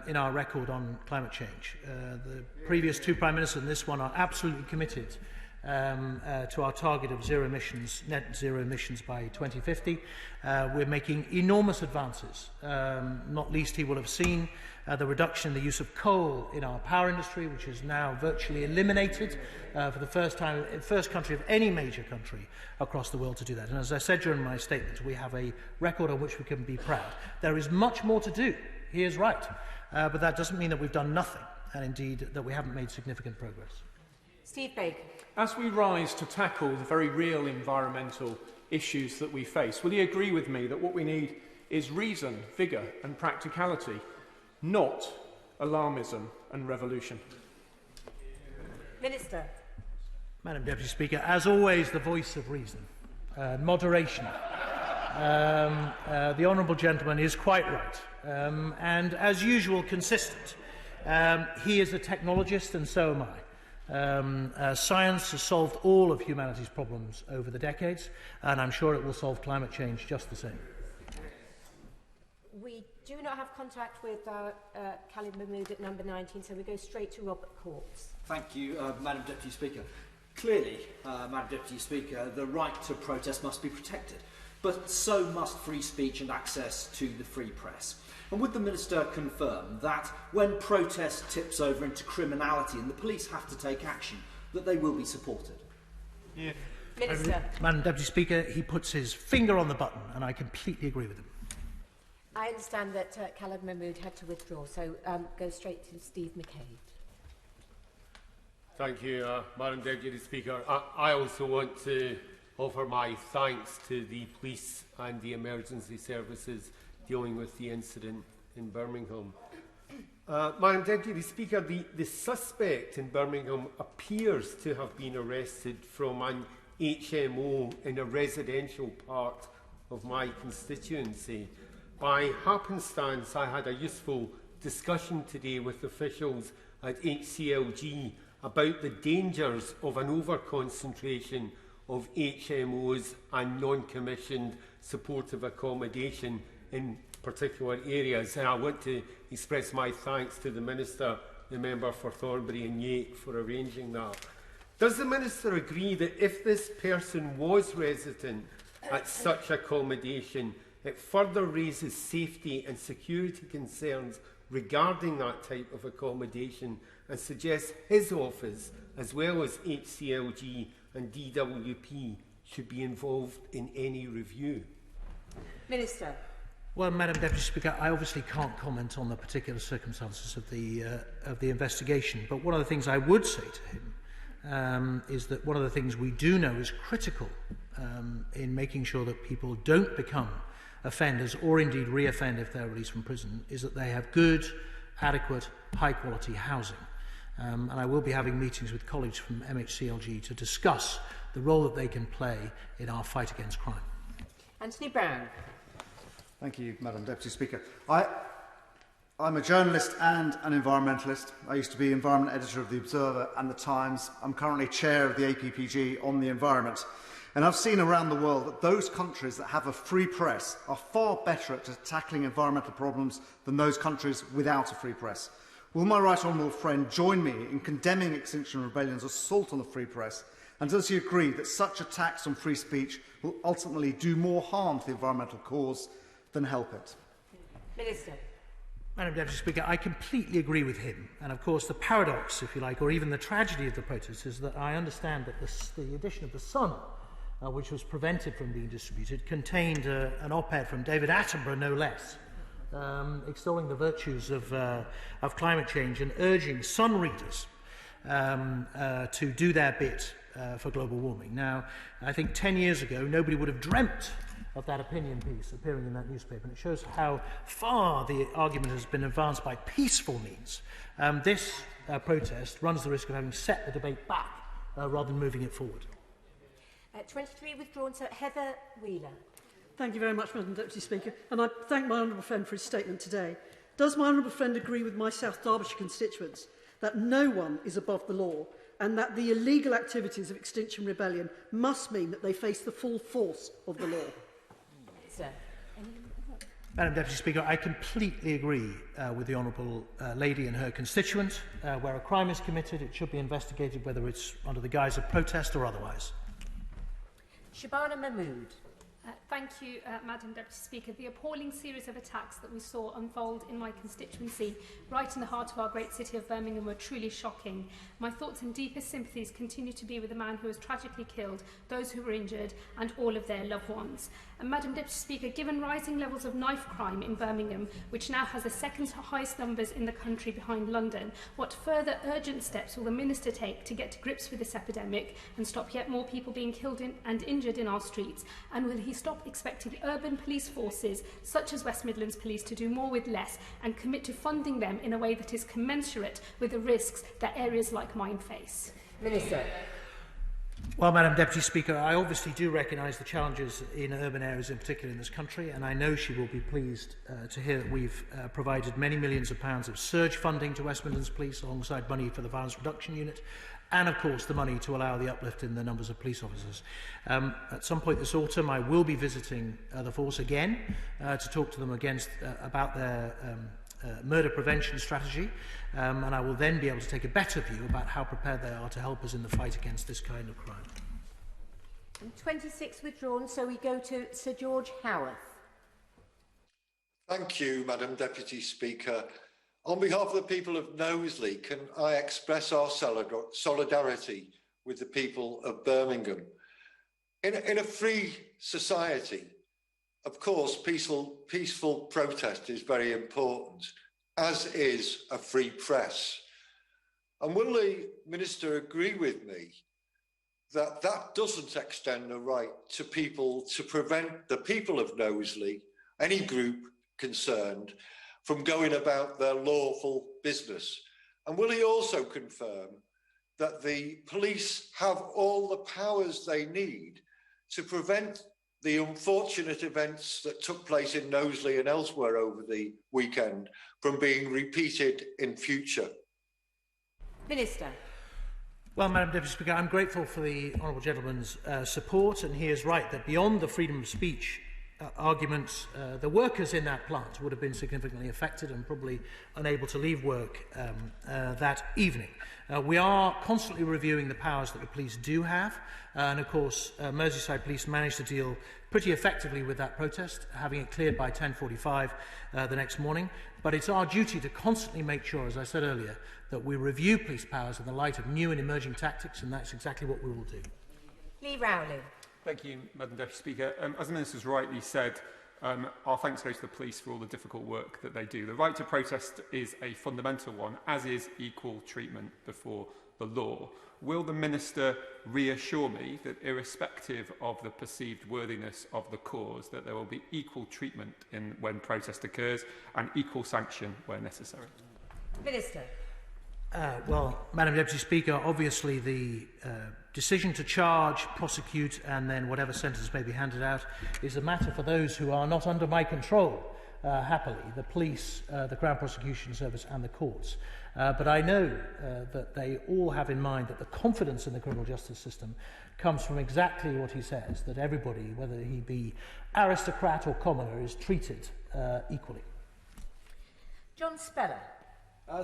in our record on climate change. The previous two Prime Ministers and this one are absolutely committed to our target of net zero emissions by 2050. We're making enormous advances. Not least, he will have seen the reduction in the use of coal in our power industry, which is now virtually eliminated for the first time, first country of any major country across the world to do that. And as I said during my statement, we have a record on which we can be proud. There is much more to do. He is right. But that doesn't mean that we've done nothing, and indeed that we haven't made significant progress. Steve Bacon. As we rise to tackle the very real environmental issues that we face, will you agree with me that what we need is reason, vigour and practicality, not alarmism and revolution? Minister. Madam Deputy Speaker, as always, the voice of reason, moderation. The honourable gentleman is quite right, and as usual, consistent. He is a technologist, and so am I. Science has solved all of humanity's problems over the decades, and I'm sure it will solve climate change just the same. We do not have contact with Khalid Mahmood at number 19, so we go straight to Robert Corpse. Thank you, Madam Deputy Speaker. Clearly, Madam Deputy Speaker, the right to protest must be protected, but so must free speech and access to the free press. And would the Minister confirm that when protest tips over into criminality and the police have to take action, that they will be supported? Yeah. Minister. Madam Deputy Speaker, he puts his finger on the button, and I completely agree with him. I understand that Khaled Mahmood had to withdraw, so go straight to Steve McCabe. Thank you, Madam Deputy Speaker. I also want to offer my thanks to the police and the emergency services dealing with the incident in Birmingham. Madam Deputy Speaker, the suspect in Birmingham appears to have been arrested from an HMO in a residential part of my constituency. By happenstance, I had a useful discussion today with officials at HCLG about the dangers of an over-concentration of HMOs and non-commissioned supportive accommodation in particular areas. And I want to express my thanks to the Minister, the member for Thornbury and Yate, for arranging that. Does the Minister agree that if this person was resident at such accommodation, it further raises safety and security concerns regarding that type of accommodation and suggests his office, as well as HCLG and DWP, should be involved in any review? Minister. Well, Madam Deputy Speaker, I obviously can't comment on the particular circumstances of the investigation, but one of the things I would say to him is that one of the things we do know is critical in making sure that people don't become offenders or indeed re-offend if they're released from prison is that they have good, adequate, high-quality housing. And I will be having meetings with colleagues from MHCLG to discuss the role that they can play in our fight against crime. Anthony Brown. Thank you, Madam Deputy Speaker. I'm a journalist and an environmentalist. I used to be environment editor of The Observer and The Times. I'm currently chair of the APPG on the environment. And I've seen around the world that those countries that have a free press are far better at tackling environmental problems than those countries without a free press. Will my right honourable friend join me in condemning Extinction Rebellion's assault on the free press? And does he agree that such attacks on free speech will ultimately do more harm to the environmental cause than help it? Minister. Madam Deputy Speaker, I completely agree with him. And of course, the paradox, if you like, or even the tragedy of the protest is that I understand that the edition of The Sun, which was prevented from being distributed, contained an op-ed from David Attenborough, no less, extolling the virtues of climate change and urging Sun readers to do their bit for global warming. Now, I think 10 years ago, nobody would have dreamt of that opinion piece appearing in that newspaper, and it shows how far the argument has been advanced by peaceful means. This protest runs the risk of having set the debate back rather than moving it forward. 23 withdrawn, so Heather Wheeler. Thank you very much, Madam Deputy Speaker, and I thank my honourable friend for his statement today. Does my honourable friend agree with my South Derbyshire constituents that no one is above the law and that the illegal activities of Extinction Rebellion must mean that they face the full force of the law? Sir. Madam Deputy Speaker, I completely agree with the Honourable Lady and her constituent. Where a crime is committed, it should be investigated, whether it's under the guise of protest or otherwise. Shabana Mahmood. Thank you, Madam Deputy Speaker. The appalling series of attacks that we saw unfold in my constituency, right in the heart of our great city of Birmingham, were truly shocking. My thoughts and deepest sympathies continue to be with the man who was tragically killed, those who were injured, and all of their loved ones. And Madam Deputy Speaker, given rising levels of knife crime in Birmingham, which now has the second highest numbers in the country behind London, what further urgent steps will the Minister take to get to grips with this epidemic and stop yet more people being killed and injured in our streets? And will he stop expecting urban police forces, such as West Midlands Police, to do more with less and commit to funding them in a way that is commensurate with the risks that areas like mine face? Minister. Well, Madam Deputy Speaker, I obviously do recognise the challenges in urban areas in particular in this country, and I know she will be pleased to hear that we've provided many millions of pounds of surge funding to West Midlands Police alongside money for the Violence Reduction Unit, and of course the money to allow the uplift in the numbers of police officers. At some point this autumn I will be visiting the force again to talk to them about their murder prevention strategy, and I will then be able to take a better view about how prepared they are to help us in the fight against this kind of crime. And 26 withdrawn, so we go to Sir George Howarth. Thank you, Madam Deputy Speaker. On behalf of the people of Knowsley, can I express our solidarity with the people of Birmingham? In a free society, of course, peaceful protest is very important, as is a free press. And will the Minister agree with me that that doesn't extend the right to people to prevent the people of Knowsley, any group concerned, from going about their lawful business? And will he also confirm that the police have all the powers they need to prevent the unfortunate events that took place in Knowsley and elsewhere over the weekend from being repeated in future? Minister. Well, Madam Deputy Speaker, I'm grateful for the honourable gentleman's support, and he is right that beyond the freedom of speech arguments, the workers in that plant would have been significantly affected and probably unable to leave work that evening. We are constantly reviewing the powers that the police do have, and of course Merseyside Police managed to deal pretty effectively with that protest, having it cleared by 10:45 the next morning. But it's our duty to constantly make sure, as I said earlier, that we review police powers in the light of new and emerging tactics, and that's exactly what we will do. Lee Rowley. Thank you, Madam Deputy Speaker. As the Minister's rightly said, our thanks go to the police for all the difficult work that they do. The right to protest is a fundamental one, as is equal treatment before the law. Will the Minister reassure me that, irrespective of the perceived worthiness of the cause, that there will be equal treatment when protest occurs and equal sanction where necessary? Minister. Well, Madam Deputy Speaker, obviously the decision to charge, prosecute and then whatever sentence may be handed out is a matter for those who are not under my control, happily, the police, the Crown Prosecution Service and the courts. But I know that they all have in mind that the confidence in the criminal justice system comes from exactly what he says, that everybody, whether he be aristocrat or commoner, is treated equally. John Speller.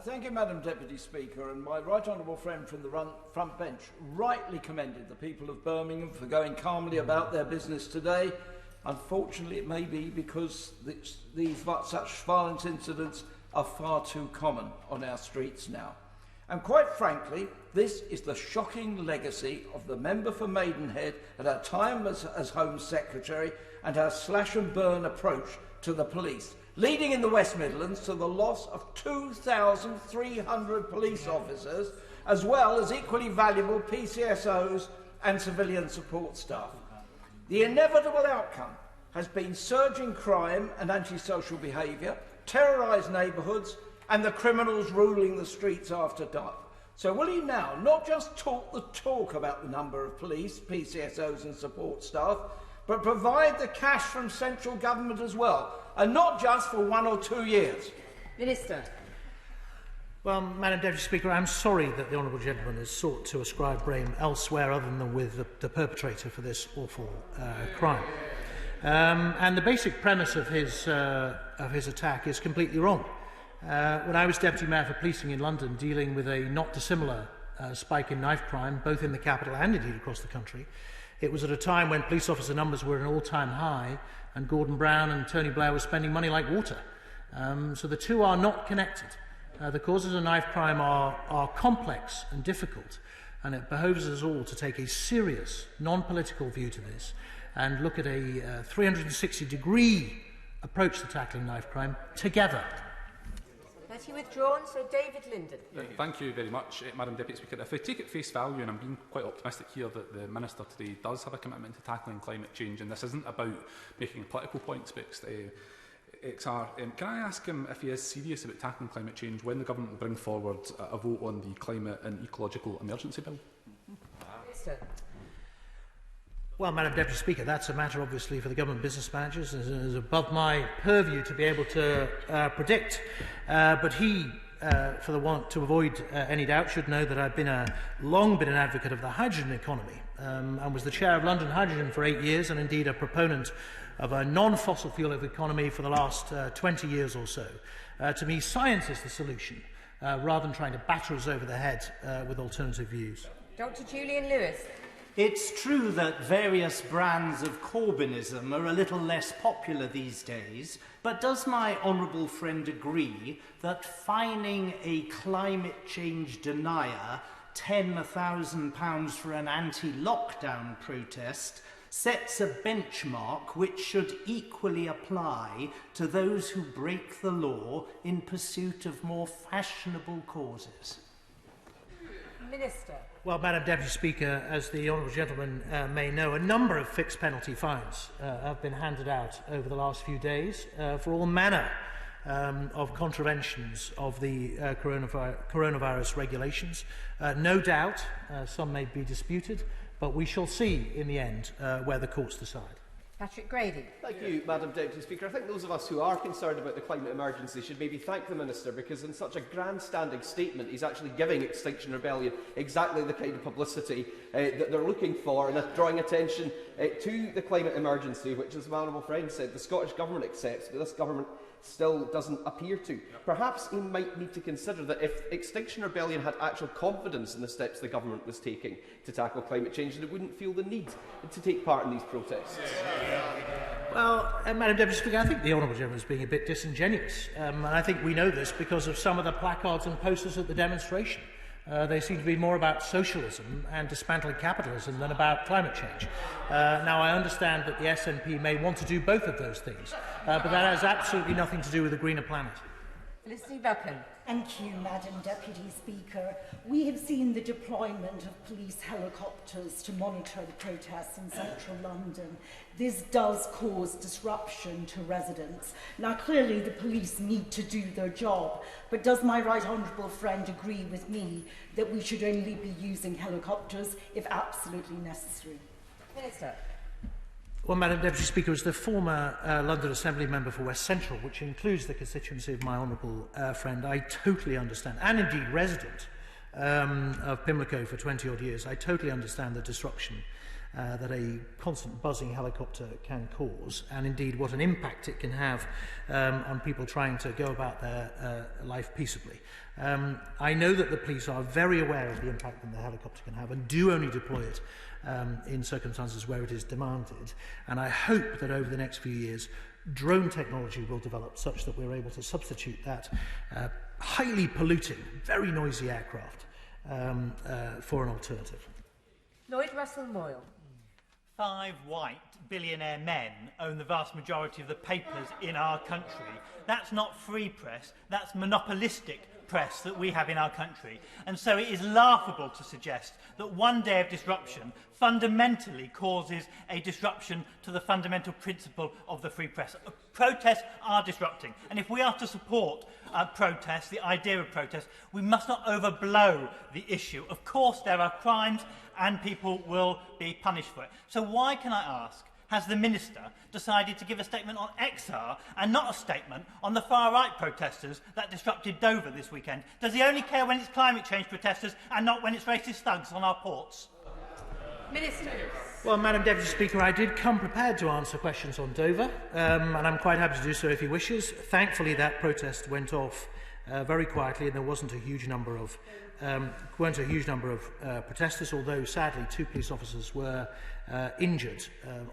Thank you, Madam Deputy Speaker, and my right honourable friend from the front bench rightly commended the people of Birmingham for going calmly about their business today. Unfortunately, it may be because such violent incidents are far too common on our streets now. And quite frankly, this is the shocking legacy of the member for Maidenhead at her time as Home Secretary and her slash-and-burn approach to the police, leading in the West Midlands to the loss of 2,300 police officers, as well as equally valuable PCSOs and civilian support staff. The inevitable outcome has been surging crime and antisocial behaviour, terrorised neighbourhoods, and the criminals ruling the streets after dark. So will he now not just talk the talk about the number of police, PCSOs and support staff, but provide the cash from central government as well, and not just for 1 or 2 years? Minister. Well, Madam Deputy Speaker, I'm sorry that the honourable gentleman has sought to ascribe blame elsewhere other than with the perpetrator for this awful crime. And the basic premise of his attack is completely wrong. When I was Deputy Mayor for Policing in London, dealing with a not dissimilar spike in knife crime, both in the capital and indeed across the country, it was at a time when police officer numbers were at an all-time high and Gordon Brown and Tony Blair were spending money like water. So the two are not connected. The causes of knife crime are complex and difficult, and it behoves us all to take a serious, non-political view to this and look at a 360-degree approach to tackling knife crime together. Has he withdrawn? So David Linden. Thank you very much, Madam Deputy Speaker. If we take it face value, and I'm being quite optimistic here that the Minister today does have a commitment to tackling climate change, and this isn't about making political points, but XR, can I ask him if he is serious about tackling climate change when the government will bring forward a vote on the Climate and Ecological Emergency Bill? Well, Madam Deputy Speaker, that's a matter obviously for the government business managers. It is above my purview to be able to predict. But he, to avoid any doubt, should know that I've long been an advocate of the hydrogen economy and was the chair of London Hydrogen for 8 years, and indeed a proponent of a non-fossil fuel economy for the last 20 years or so. To me, science is the solution, rather than trying to batter us over the head with alternative views. Dr. Julian Lewis. It's true that various brands of Corbynism are a little less popular these days, but does my honourable friend agree that fining a climate change denier £10,000 for an anti-lockdown protest sets a benchmark which should equally apply to those who break the law in pursuit of more fashionable causes? Minister. Well, Madam Deputy Speaker, as the honourable gentleman may know, a number of fixed penalty fines have been handed out over the last few days for all manner of contraventions of the coronavirus regulations. No doubt some may be disputed, but we shall see in the end where the courts decide. Patrick Grady. Thank you, Madam Deputy Speaker. I think those of us who are concerned about the climate emergency should maybe thank the Minister, because in such a grandstanding statement he's actually giving Extinction Rebellion exactly the kind of publicity that they're looking for, and drawing attention to the climate emergency, which, as my honourable friend said, the Scottish Government accepts, but this Government still doesn't appear to. Perhaps he might need to consider that if Extinction Rebellion had actual confidence in the steps the Government was taking to tackle climate change, then it wouldn't feel the need to take part in these protests. Well, Madam Deputy Speaker, I think the honourable gentleman is being a bit disingenuous. And I think we know this because of some of the placards and posters at the demonstration. They seem to be more about socialism and dismantling capitalism than about climate change. Now, I understand that the SNP may want to do both of those things, but that has absolutely nothing to do with a greener planet. Felicity Buchan. Thank you, Madam Deputy Speaker. We have seen the deployment of police helicopters to monitor the protests in central London. This does cause disruption to residents. Now, clearly the police need to do their job, but does my right honourable friend agree with me that we should only be using helicopters if absolutely necessary? Minister. Well, Madam Deputy Speaker, as the former London Assembly member for West Central, which includes the constituency of my honourable friend, I totally understand, and indeed resident of Pimlico for 20-odd years, I totally understand the disruption that a constant buzzing helicopter can cause, and indeed what an impact it can have on people trying to go about their life peaceably. I know that the police are very aware of the impact that the helicopter can have and do only deploy it in circumstances where it is demanded, and I hope that over the next few years drone technology will develop such that we're able to substitute that highly polluting, very noisy aircraft for an alternative. Lloyd Russell Moyle. 5 white billionaire men own the vast majority of the papers in our country. That's not free press, that's monopolistic press that we have in our country. And so it is laughable to suggest that one day of disruption fundamentally causes a disruption to the fundamental principle of the free press. Protests are disrupting, and if we are to support protests, the idea of protest, we must not overblow the issue. Of course there are crimes and people will be punished for it. So why, can I ask, has the Minister decided to give a statement on XR and not a statement on the far-right protesters that disrupted Dover this weekend? Does he only care when it's climate change protesters and not when it's racist thugs on our ports? Minister. Well, Madam Deputy Speaker, I did come prepared to answer questions on Dover, and I'm quite happy to do so if he wishes. Thankfully, that protest went off very quietly, and there wasn't a huge number of protesters, although sadly 2 police officers were injured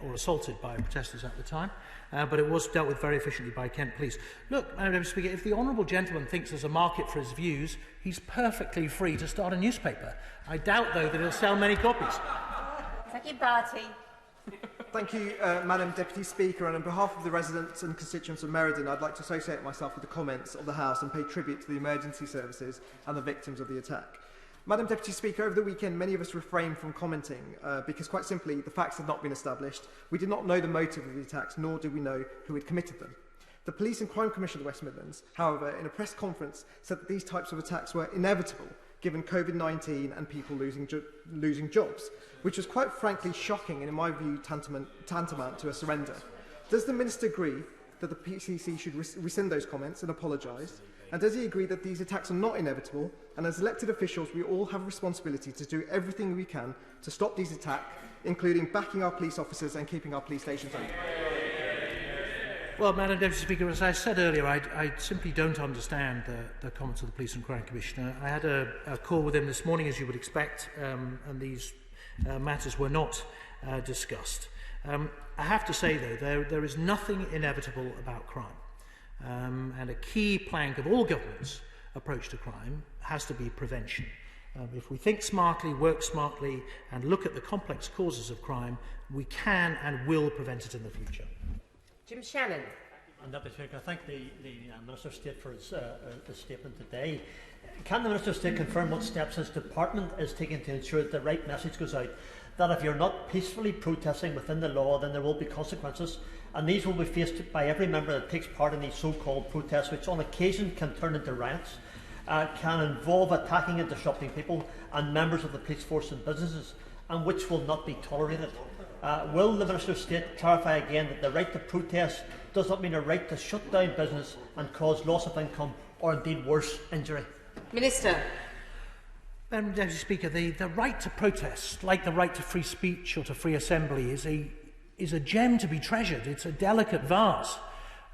or assaulted by protesters at the time, but it was dealt with very efficiently by Kent Police. Look, Madam Deputy Speaker, if the honourable gentleman thinks there's a market for his views, he's perfectly free to start a newspaper. I doubt, though, that he'll sell many copies. Thank you, Barty. Thank you, Madam Deputy Speaker, and on behalf of the residents and constituents of Meriden, I'd like to associate myself with the comments of the House and pay tribute to the emergency services and the victims of the attack. Madam Deputy Speaker, over the weekend many of us refrained from commenting because, quite simply, the facts had not been established. We did not know the motive of the attacks, nor did we know who had committed them. The Police and Crime Commission of the West Midlands, however, in a press conference said that these types of attacks were inevitable given COVID-19 and people losing jobs, which was quite frankly shocking and, in my view, tantamount to a surrender. Does the Minister agree that the PCC should rescind those comments and apologise? And does he agree that these attacks are not inevitable, and as elected officials we all have a responsibility to do everything we can to stop these attacks, including backing our police officers and keeping our police stations open? Well, Madam Deputy Speaker, as I said earlier, I simply don't understand the comments of the Police and Crime Commissioner. I had a call with him this morning, as you would expect, and these matters were not discussed. I have to say, though, there is nothing inevitable about crime. And a key plank of all governments' approach to crime has to be prevention. If we think smartly, work smartly, and look at the complex causes of crime, we can and will prevent it in the future. Jim Shannon. And Deputy Speaker, I thank the Minister of State for his statement today. Can the Minister of State confirm what steps his department is taking to ensure that the right message goes out, that if you're not peacefully protesting within the law, then there will be consequences, and these will be faced by every member that takes part in these so-called protests, which on occasion can turn into riots, can involve attacking and disrupting people and members of the police force and businesses, and which will not be tolerated. Will the Minister of State clarify again that the right to protest does not mean a right to shut down business and cause loss of income or indeed worse, injury? Minister. Madam Deputy Speaker, the right to protest, like the right to free speech or to free assembly, is a gem to be treasured. It's a delicate vase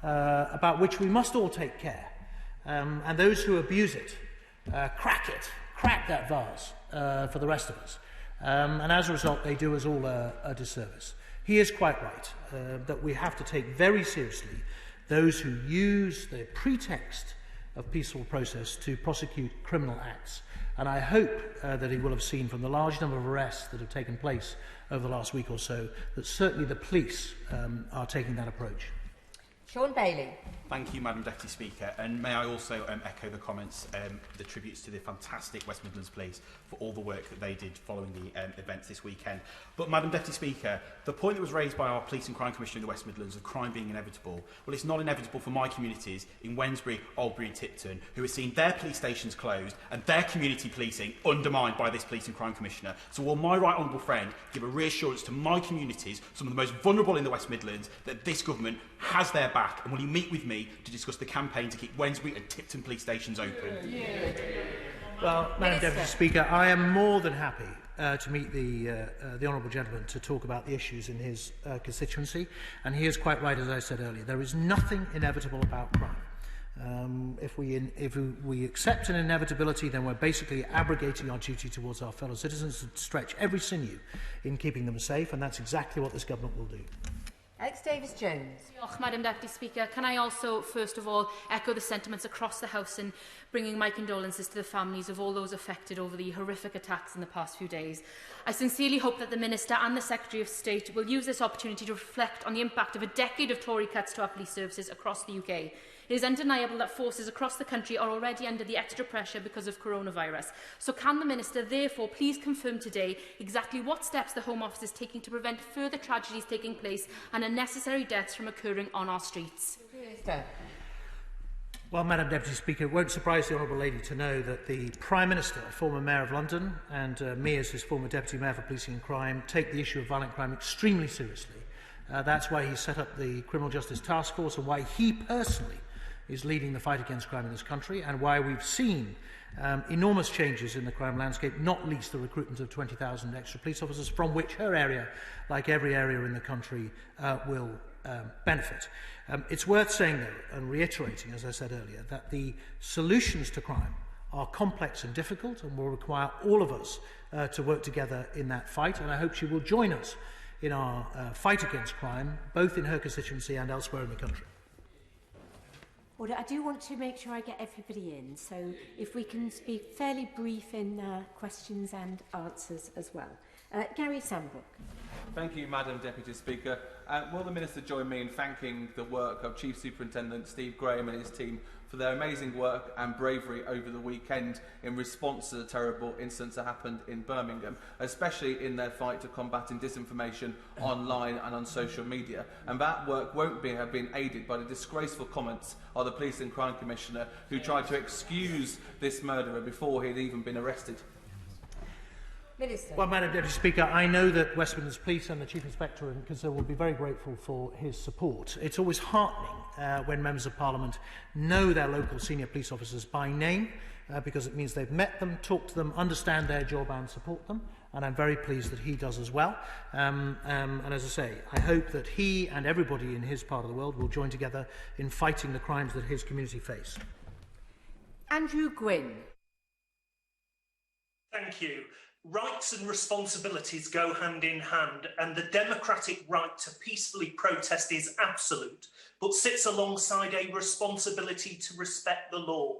about which we must all take care. And those who abuse it, crack that vase for the rest of us. And as a result, they do us all a disservice. He is quite right that we have to take very seriously those who use the pretext of peaceful process to prosecute criminal acts. And I hope that he will have seen from the large number of arrests that have taken place over the last week or so that certainly the police are taking that approach. Sean Bailey. Thank you, Madam Deputy Speaker. And may I also echo the comments, the tributes to the fantastic West Midlands Police for all the work that they did following the events this weekend. But, Madam Deputy Speaker, the point that was raised by our Police and Crime Commissioner in the West Midlands of crime being inevitable, well, it's not inevitable for my communities in Wednesbury, Albury and Tipton, who have seen their police stations closed and their community policing undermined by this Police and Crime Commissioner. So will my right honourable friend give a reassurance to my communities, some of the most vulnerable in the West Midlands, that this government has their back, and will he meet with me to discuss the campaign to keep Wednesbury and Tipton police stations open? Well, Madam Deputy Speaker, I am more than happy to meet the honourable gentleman to talk about the issues in his constituency, and he is quite right, as I said earlier. There is nothing inevitable about crime. If we accept an inevitability, then we're basically abrogating our duty towards our fellow citizens to stretch every sinew in keeping them safe, and that's exactly what this government will do. Alex Davis-Jones. Madam Deputy Speaker, can I also, first of all, echo the sentiments across the House in bringing my condolences to the families of all those affected over the horrific attacks in the past few days. I sincerely hope that the Minister and the Secretary of State will use this opportunity to reflect on the impact of a decade of Tory cuts to our police services across the UK. It is undeniable that forces across the country are already under the extra pressure because of coronavirus. So can the Minister therefore please confirm today exactly what steps the Home Office is taking to prevent further tragedies taking place and unnecessary deaths from occurring on our streets? Minister. Well, Madam Deputy Speaker, it won't surprise the Honourable Lady to know that the Prime Minister, former Mayor of London, and me as his former Deputy Mayor for Policing and Crime, take the issue of violent crime extremely seriously. That's why he set up the Criminal Justice Task Force and why he personally is leading the fight against crime in this country, and why we've seen enormous changes in the crime landscape, not least the recruitment of 20,000 extra police officers, from which her area, like every area in the country, will benefit. It's worth saying, though, and reiterating, as I said earlier, that the solutions to crime are complex and difficult and will require all of us to work together in that fight, and I hope she will join us in our fight against crime, both in her constituency and elsewhere in the country. Order. I do want to make sure I get everybody in, so if we can be fairly brief in questions and answers as well. Gary Sandbrook. Thank you, Madam Deputy Speaker. Will the Minister join me in thanking the work of Chief Superintendent Steve Graham and his team for their amazing work and bravery over the weekend in response to the terrible incidents that happened in Birmingham, especially in their fight to combating disinformation online and on social media. And that work won't have been aided by the disgraceful comments of the Police and Crime Commissioner, who tried to excuse this murderer before he'd even been arrested. Minister. Well, Madam Deputy Speaker, I know that West Midlands Police and the Chief Inspector and Conservative will be very grateful for his support. It's always heartening when Members of Parliament know their local senior police officers by name, because it means they've met them, talked to them, understand their job and support them, and I'm very pleased that he does as well. And as I say, I hope that he and everybody in his part of the world will join together in fighting the crimes that his community face. Andrew Gwynn. Thank you. Rights and responsibilities go hand in hand, and the democratic right to peacefully protest is absolute, but sits alongside a responsibility to respect the law.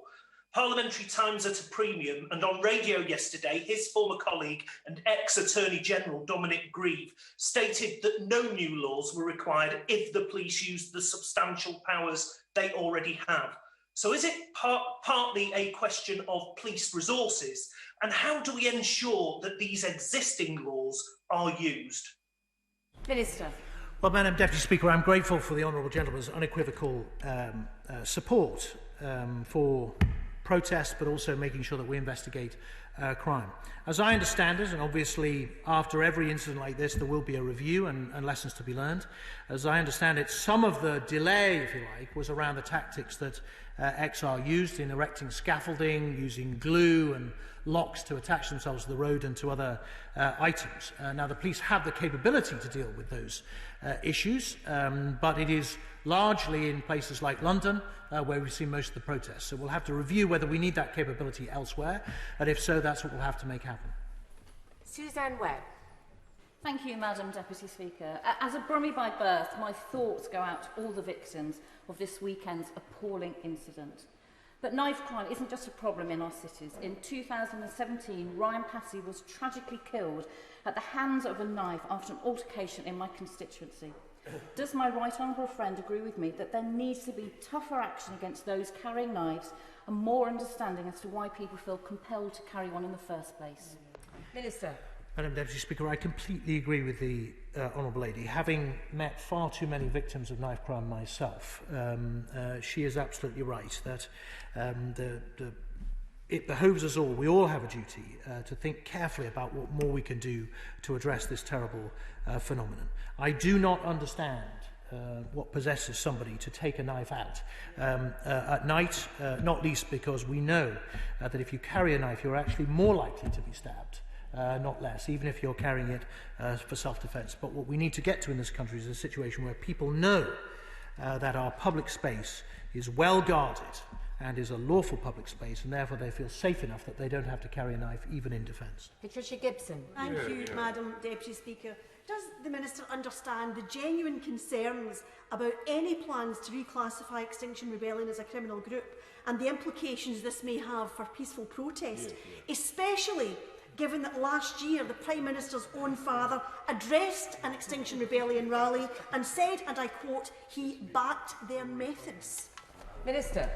Parliamentary time's at a premium, and on radio yesterday, his former colleague and ex-Attorney General Dominic Grieve stated that no new laws were required if the police used the substantial powers they already have. So is it partly a question of police resources, and how do we ensure that these existing laws are used? Minister. Well, Madam Deputy Speaker, I'm grateful for the honourable gentleman's unequivocal support for protest, but also making sure that we investigate crime. As I understand it, and obviously after every incident like this there will be a review and lessons to be learned, as I understand it, some of the delay, if you like, was around the tactics that XR used in erecting scaffolding, using glue and locks to attach themselves to the road and to other items. Now, the police have the capability to deal with those issues, but it is largely in places like London where we've seen most of the protests. So we'll have to review whether we need that capability elsewhere, and if so, that's what we'll have to make happen. Suzanne Webb. Thank you, Madam Deputy Speaker. As a Brummie by birth, my thoughts go out to all the victims of this weekend's appalling incident. But knife crime isn't just a problem in our cities. In 2017, Ryan Passy was tragically killed at the hands of a knife after an altercation in my constituency. Does my right honourable friend agree with me that there needs to be tougher action against those carrying knives and more understanding as to why people feel compelled to carry one in the first place? Minister. Madam Deputy Speaker, I completely agree with the Honourable Lady. Having met far too many victims of knife crime myself, she is absolutely right that it behoves us all, we all have a duty to think carefully about what more we can do to address this terrible phenomenon. I do not understand what possesses somebody to take a knife out at night, not least because we know that if you carry a knife, you're actually more likely to be stabbed. Not less, even if you're carrying it for self-defence. But what we need to get to in this country is a situation where people know that our public space is well guarded and is a lawful public space, and therefore they feel safe enough that they don't have to carry a knife, even in defence. Patricia Gibson. Thank you, Madam Deputy Speaker. Does the Minister understand the genuine concerns about any plans to reclassify Extinction Rebellion as a criminal group and the implications this may have for peaceful protest, especially given that last year the Prime Minister's own father addressed an Extinction Rebellion rally and said, and I quote, he backed their methods? Minister.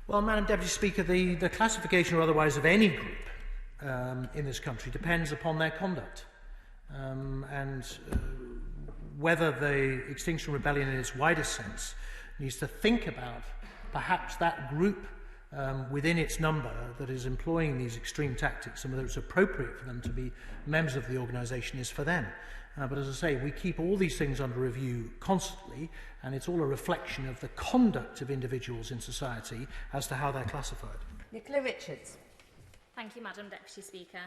Well, Madam Deputy Speaker, the classification or otherwise of any group in this country depends upon their conduct. Whether the Extinction Rebellion in its widest sense needs to think about perhaps that group within its number that is employing these extreme tactics, and whether it's appropriate for them to be members of the organisation is for them. But as I say, we keep all these things under review constantly, and it's all a reflection of the conduct of individuals in society as to how they're classified. Nicola Richards. Thank you, Madam Deputy Speaker.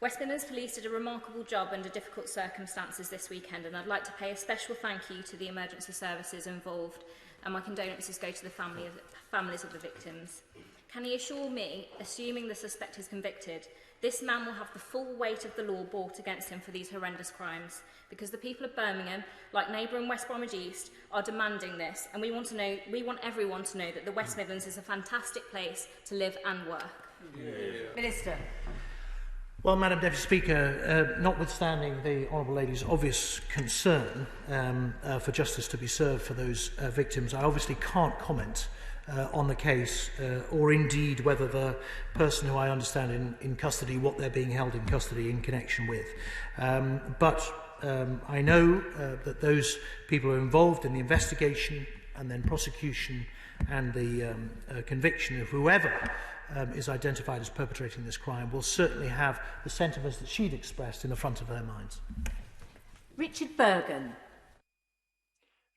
West Midlands Police did a remarkable job under difficult circumstances this weekend, and I'd like to pay a special thank you to the emergency services involved, and my condolences go to the families of the victims. Can he assure me, assuming the suspect is convicted, this man will have the full weight of the law brought against him for these horrendous crimes? Because the people of Birmingham, like neighbouring West Bromwich East, are demanding this, and we want everyone to know that the West Midlands is a fantastic place to live and work. Minister. Well, Madam Deputy Speaker, notwithstanding the Honourable Lady's obvious concern for justice to be served for those victims, I obviously can't comment on the case or indeed whether the person who I understand in custody, what they're being held in custody in connection with. But I know that those people who are involved in the investigation and then prosecution and the conviction of whoever is identified as perpetrating this crime will certainly have the sentiments that she'd expressed in the front of their minds. Richard Bergen.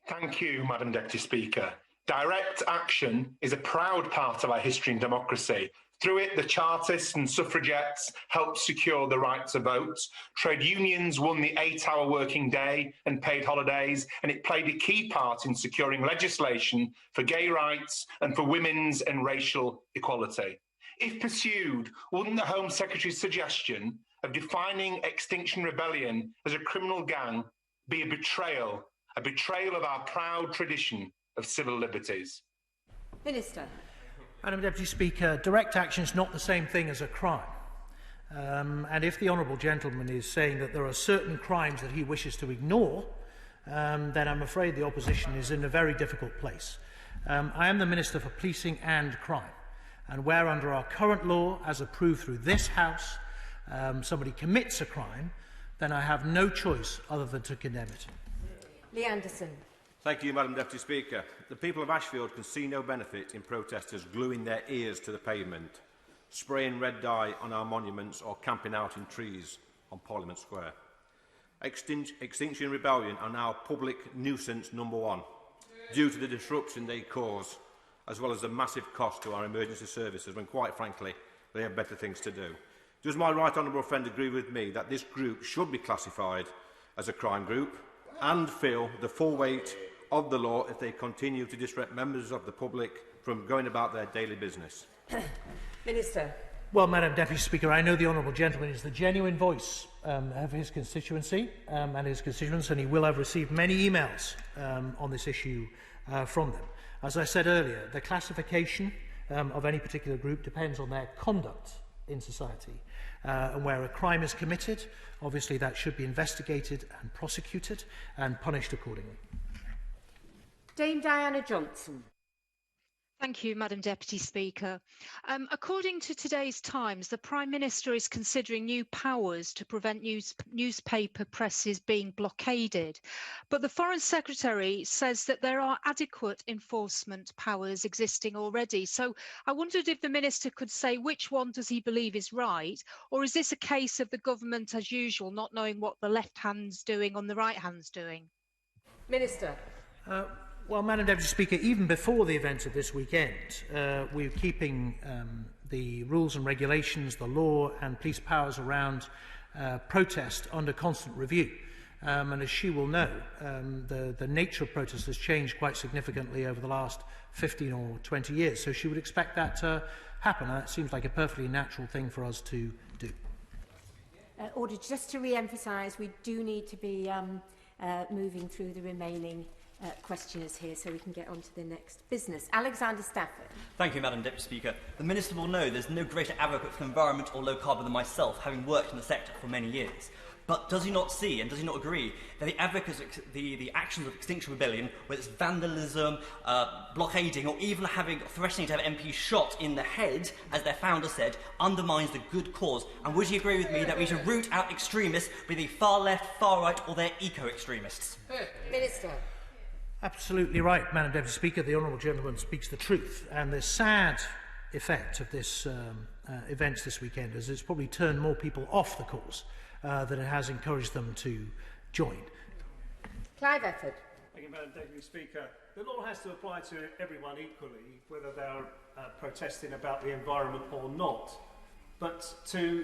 Thank you, Madam Deputy Speaker. Direct action is a proud part of our history and democracy. Through it, the Chartists and suffragettes helped secure the right to vote. Trade unions won the 8-hour working day and paid holidays, and it played a key part in securing legislation for gay rights and for women's and racial equality. If pursued, wouldn't the Home Secretary's suggestion of defining Extinction Rebellion as a criminal gang be a betrayal of our proud tradition of civil liberties? Minister. Madam Deputy Speaker, direct action is not the same thing as a crime. And if the honourable gentleman is saying that there are certain crimes that he wishes to ignore, then I'm afraid the opposition is in a very difficult place. I am the Minister for Policing and Crime, and where under our current law, as approved through this House, somebody commits a crime, then I have no choice other than to condemn it. Lee Anderson. Thank you, Madam Deputy Speaker. The people of Ashfield can see no benefit in protesters gluing their ears to the pavement, spraying red dye on our monuments or camping out in trees on Parliament Square. Extinction Rebellion are now public nuisance #1 due to the disruption they cause, as well as the massive cost to our emergency services when, quite frankly, they have better things to do. Does my right honourable friend agree with me that this group should be classified as a crime group and feel the full weight of the law if they continue to disrupt members of the public from going about their daily business? Minister. Well, Madam Deputy Speaker, I know the honourable gentleman is the genuine voice of his constituency and his constituents, and he will have received many emails on this issue from them. As I said earlier, the classification of any particular group depends on their conduct in society. And where a crime is committed, obviously that should be investigated and prosecuted and punished accordingly. Dame Diana Johnson. Thank you, Madam Deputy Speaker. According to today's Times, the Prime Minister is considering new powers to prevent newspaper presses being blockaded. But the Foreign Secretary says that there are adequate enforcement powers existing already. So I wondered if the Minister could say which one does he believe is right, or is this a case of the government, as usual, not knowing what the left hand's doing and the right hand's doing? Minister. Well, Madam Deputy Speaker, even before the events of this weekend, we're keeping the rules and regulations, the law and police powers around protest under constant review. And as she will know, the nature of protest has changed quite significantly over the last 15 or 20 years. So she would expect that to happen. And that seems like a perfectly natural thing for us to do. Order, just to re-emphasise, we do need to be moving through the remaining questioners here so we can get on to the next business. Alexander Stafford. Thank you, Madam Deputy Speaker. The Minister will know there's no greater advocate for the environment or low carbon than myself, having worked in the sector for many years. But does he not see and does he not agree that the advocates, the actions of Extinction Rebellion, whether it's vandalism, blockading, or even threatening to have MPs shot in the head, as their founder said, undermines the good cause? And would he agree with me that we should root out extremists, be they far left, far right, or they're eco-extremists? Minister. Absolutely right, Madam Deputy Speaker. The honourable gentleman speaks the truth. And the sad effect of this events this weekend is it's probably turned more people off the cause than it has encouraged them to join. Clive Efford. Thank you, Madam Deputy Speaker. The law has to apply to everyone equally, whether they're protesting about the environment or not. But to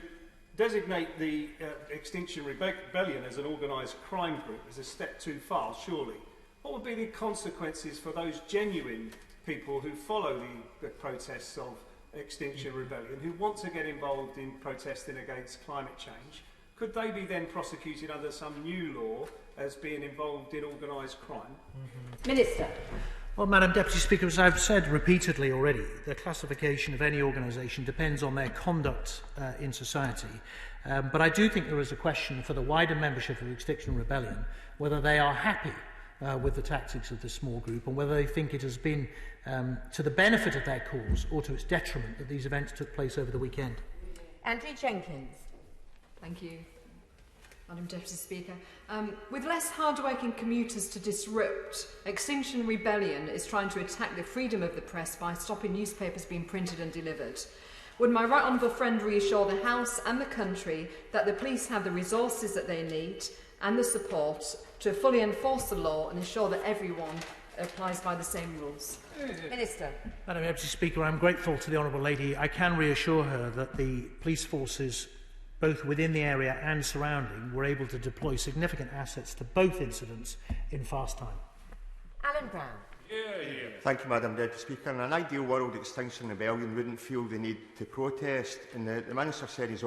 designate the Extinction Rebellion as an organised crime group is a step too far, surely. What would be the consequences for those genuine people who follow the protests of Extinction Rebellion, who want to get involved in protesting against climate change? Could they be then prosecuted under some new law as being involved in organised crime? Minister. Well, Madam Deputy Speaker, as I've said repeatedly already, the classification of any organisation depends on their conduct in society. But I do think there is a question for the wider membership of Extinction Rebellion whether they are happy with the tactics of this small group and whether they think it has been to the benefit of their cause or to its detriment that these events took place over the weekend. Andrew Jenkins. Thank you, Madam Deputy Speaker. With less hard-working commuters to disrupt, Extinction Rebellion is trying to attack the freedom of the press by stopping newspapers being printed and delivered. Would my right honourable friend reassure the House and the country that the police have the resources that they need and the support to fully enforce the law and ensure that everyone applies by the same rules? Minister. Madam Deputy Speaker, I'm grateful to the Honourable Lady. I can reassure her that the police forces, both within the area and surrounding, were able to deploy significant assets to both incidents in fast time. Alan Brown. Thank you, Madam Deputy Speaker. In an ideal world, Extinction Rebellion wouldn't feel the need to protest. And the Minister said in his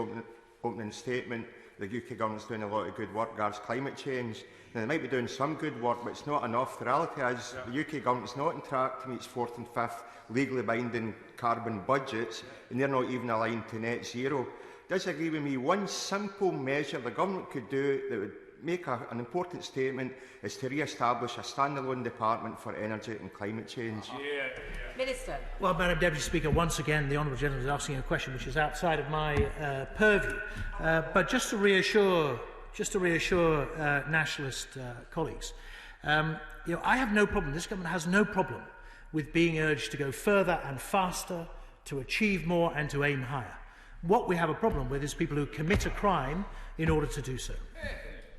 opening statement the UK government's doing a lot of good work regards climate change. Now, they might be doing some good work, but it's not enough. The reality is the UK government's not on track to meet its 4th and 5th legally binding carbon budgets, and they're not even aligned to net zero. Disagree with me, one simple measure the government could do that would make an important statement is to re-establish a standalone department for energy and climate change. Minister. Well, Madam Deputy Speaker, once again, the honourable gentleman is asking a question which is outside of my purview. But just to reassure nationalist colleagues, I have no problem, this government has no problem with being urged to go further and faster, to achieve more and to aim higher. What we have a problem with is people who commit a crime in order to do so.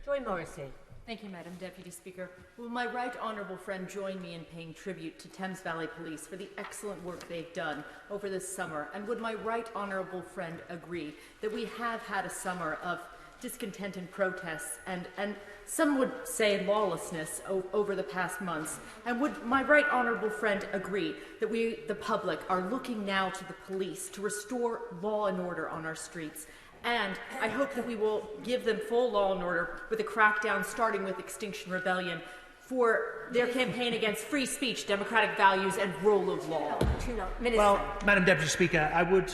Joy Morrissey. Thank you, Madam Deputy Speaker. Will my right honourable friend join me in paying tribute to Thames Valley Police for the excellent work they've done over this summer? And would my right honourable friend agree that we have had a summer of discontent and protests and some would say lawlessness over the past months? And would my right honourable friend agree that we, the public, are looking now to the police to restore law and order on our streets? And I hope that we will give them full law and order with a crackdown starting with Extinction Rebellion for their campaign against free speech, democratic values and rule of law. Well, Madam Deputy Speaker, I would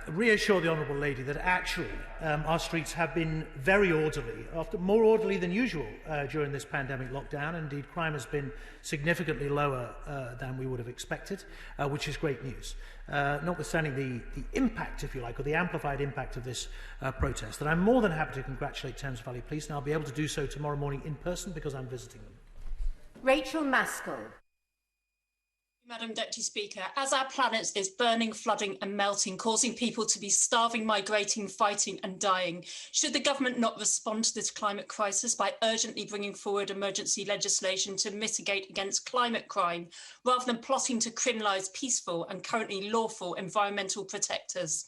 reassure the honourable lady that actually our streets have been very orderly, often more orderly than usual during this pandemic lockdown. Indeed, crime has been significantly lower than we would have expected, which is great news. Notwithstanding the impact, if you like, or the amplified impact of this protest, that I'm more than happy to congratulate Thames Valley Police, and I'll be able to do so tomorrow morning in person because I'm visiting them. Rachel Maskell. Madam Deputy Speaker, as our planet is burning, flooding and melting, causing people to be starving, migrating, fighting and dying, should the government not respond to this climate crisis by urgently bringing forward emergency legislation to mitigate against climate crime, rather than plotting to criminalise peaceful and currently lawful environmental protectors?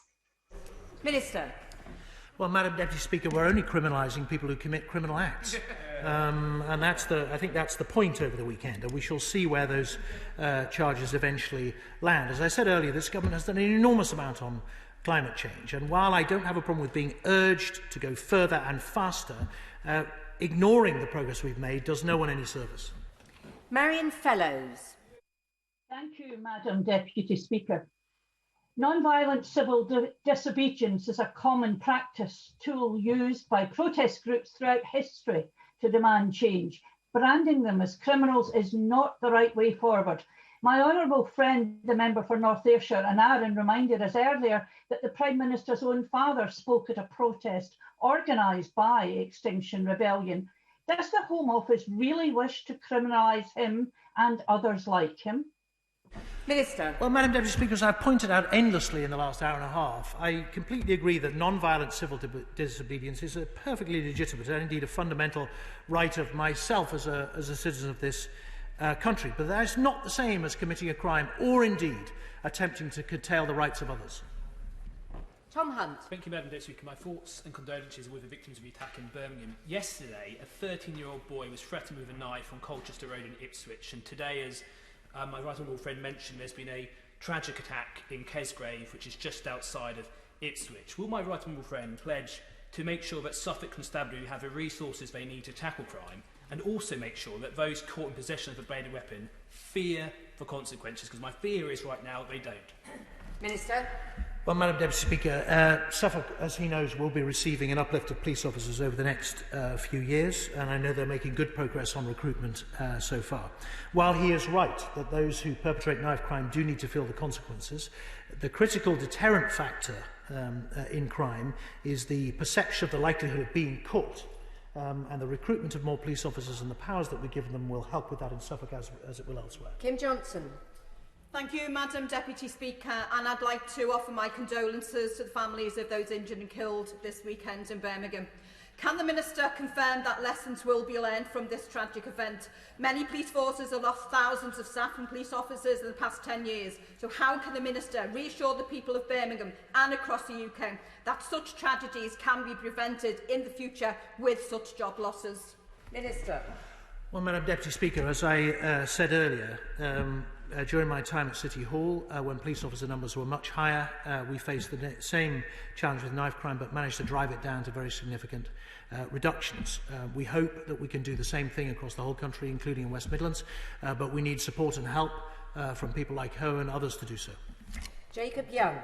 Minister. Well, Madam Deputy Speaker, we're only criminalising people who commit criminal acts. And I think that's the point over the weekend, and we shall see where those charges eventually land. As I said earlier, this government has done an enormous amount on climate change, and while I don't have a problem with being urged to go further and faster, ignoring the progress we've made does no one any service. Marion Fellows. Thank you, Madam Deputy Speaker. Non-violent civil disobedience is a common practice tool used by protest groups throughout history to demand change. Branding them as criminals is not the right way forward. My honourable friend, the member for North Ayrshire, and Aaron, reminded us earlier that the Prime Minister's own father spoke at a protest organised by Extinction Rebellion. Does the Home Office really wish to criminalise him and others like him? Minister. Well, Madam Deputy Speaker, as I've pointed out endlessly in the last hour and a half, I completely agree that non-violent civil disobedience is a perfectly legitimate and indeed a fundamental right of myself as a citizen of this country. But that is not the same as committing a crime or indeed attempting to curtail the rights of others. Tom Hunt. Thank you, Madam Deputy Speaker. My thoughts and condolences are with the victims of the attack in Birmingham. Yesterday, a 13-year-old boy was threatened with a knife on Colchester Road in Ipswich, and today, as my right honourable friend mentioned, there's been a tragic attack in Kesgrave, which is just outside of Ipswich. Will my right honourable friend pledge to make sure that Suffolk Constabulary have the resources they need to tackle crime, and also make sure that those caught in possession of a bladed weapon fear the consequences? Because my fear is right now they don't. Minister. Well, Madam Deputy Speaker, Suffolk, as he knows, will be receiving an uplift of police officers over the next few years, and I know they're making good progress on recruitment so far. While he is right that those who perpetrate knife crime do need to feel the consequences, the critical deterrent factor in crime is the perception of the likelihood of being caught, and the recruitment of more police officers and the powers that we give them will help with that in Suffolk as it will elsewhere. Kim Johnson. Thank you, Madam Deputy Speaker, and I'd like to offer my condolences to the families of those injured and killed this weekend in Birmingham. Can the Minister confirm that lessons will be learned from this tragic event? Many police forces have lost thousands of staff and police officers in the past 10 years, so how can the Minister reassure the people of Birmingham and across the UK that such tragedies can be prevented in the future with such job losses? Minister. Well, Madam Deputy Speaker, as I said earlier, during my time at City Hall, when police officer numbers were much higher, we faced the same challenge with knife crime, but managed to drive it down to very significant reductions. We hope that we can do the same thing across the whole country, including in West Midlands, but we need support and help from people like Ho and others to do so. Jacob Young.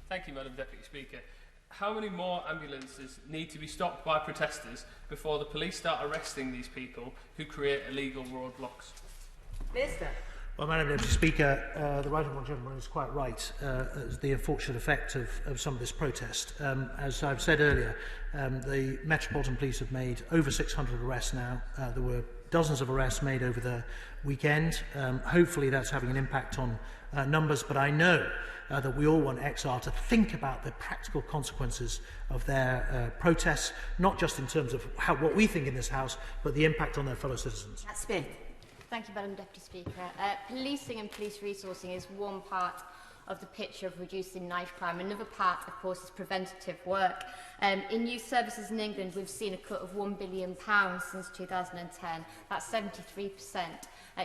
Thank you, Madam Deputy Speaker. How many more ambulances need to be stopped by protesters before the police start arresting these people who create illegal roadblocks? Minister. Well, Madam Deputy Speaker, the right honourable gentleman is quite right. The unfortunate effect of some of this protest. As I've said earlier, the Metropolitan Police have made over 600 arrests now. There were dozens of arrests made over the weekend. Hopefully that's having an impact on numbers, but I know that we all want XR to think about the practical consequences of their protests, not just in terms of what we think in this House, but the impact on their fellow citizens. That's Smith. Thank you, Madam Deputy Speaker. Policing and police resourcing is one part of the picture of reducing knife crime. Another part, of course, is preventative work. In youth services in England, we've seen a cut of £1 billion since 2010. That's 73%.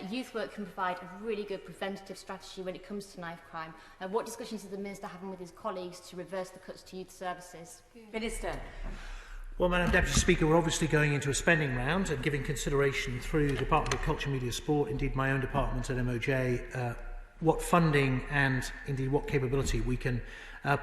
Youth work can provide a really good preventative strategy when it comes to knife crime. What discussions is the Minister having with his colleagues to reverse the cuts to youth services? Minister. Well, Madam Deputy Speaker, we're obviously going into a spending round and giving consideration through the Department of Culture, Media, Sport, indeed my own department at MOJ, what funding and indeed what capability we can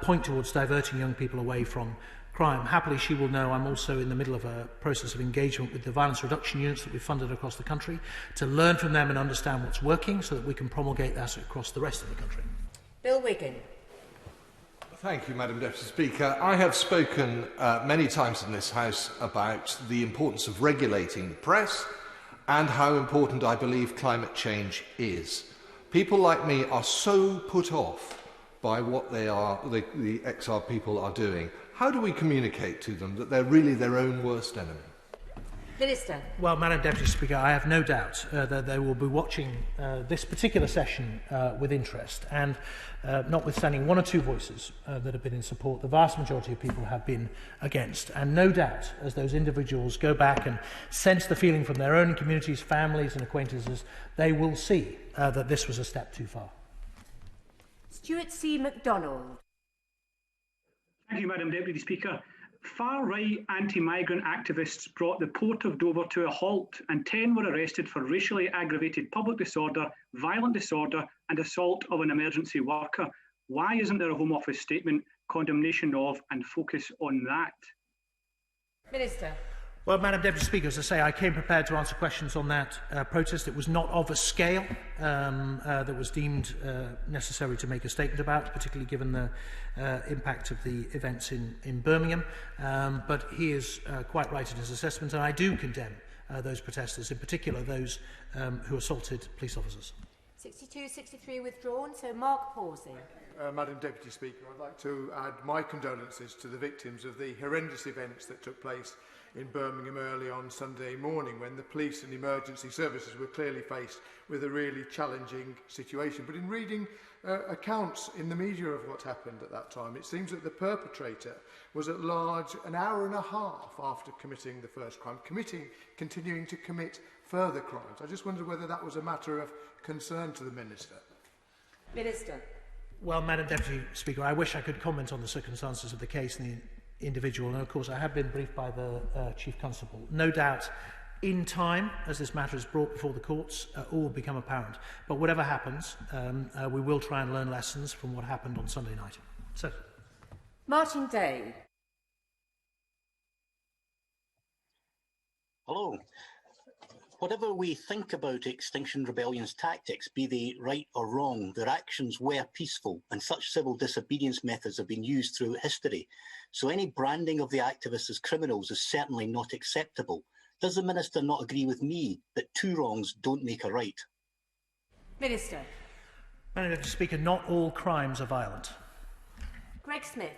point towards diverting young people away from crime. Happily, she will know I'm also in the middle of a process of engagement with the violence reduction units that we've funded across the country to learn from them and understand what's working so that we can promulgate that across the rest of the country. Bill Wiggin. Thank you, Madam Deputy Speaker. I have spoken many times in this House about the importance of regulating the press and how important I believe climate change is. People like me are so put off by what the XR people are doing. How do we communicate to them that they're really their own worst enemy? Minister. Well, Madam Deputy Speaker, I have no doubt that they will be watching this particular session with interest, and notwithstanding one or two voices that have been in support, the vast majority of people have been against. And no doubt, as those individuals go back and sense the feeling from their own communities, families and acquaintances, they will see that this was a step too far. Stuart C. MacDonald. Thank you, Madam Deputy Speaker. Far-right anti-migrant activists brought the Port of Dover to a halt, and 10 were arrested for racially aggravated public disorder, violent disorder and assault of an emergency worker. Why isn't there a Home Office statement, condemnation of and focus on that? Minister. Well, Madam Deputy Speaker, as I say, I came prepared to answer questions on that protest. It was not of a scale that was deemed necessary to make a statement about, particularly given the impact of the events in Birmingham. But he is quite right in his assessment, and I do condemn those protesters, in particular those who assaulted police officers. 62-63 withdrawn, so Mark Pawsey. Madam Deputy Speaker, I'd like to add my condolences to the victims of the horrendous events that took place in Birmingham early on Sunday morning, when the police and emergency services were clearly faced with a really challenging situation. But in reading accounts in the media of what happened at that time, it seems that the perpetrator was at large an hour and a half after committing the first crime, continuing to commit further crimes. I just wondered whether that was a matter of concern to the Minister. Minister. Well, Madam Deputy Speaker, I wish I could comment on the circumstances of the case and the individual, and of course I have been briefed by the Chief Constable. No doubt, in time, as this matter is brought before the courts, all will become apparent. But whatever happens, we will try and learn lessons from what happened on Sunday night. So, Martin Day. Hello. Whatever we think about Extinction Rebellion's tactics, be they right or wrong, their actions were peaceful, and such civil disobedience methods have been used throughout history. So any branding of the activists as criminals is certainly not acceptable. Does the Minister not agree with me that two wrongs don't make a right? Minister. Madam Deputy Speaker, not all crimes are violent. Greg Smith.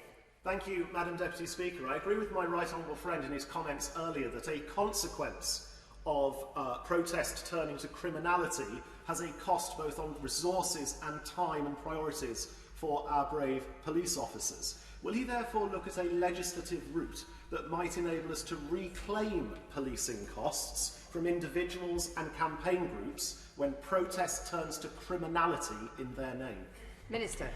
Thank you, Madam Deputy Speaker. I agree with my right honourable friend in his comments earlier that a consequence of protest turning to criminality has a cost both on resources and time and priorities for our brave police officers. Will he therefore look at a legislative route that might enable us to reclaim policing costs from individuals and campaign groups when protest turns to criminality in their name? Minister.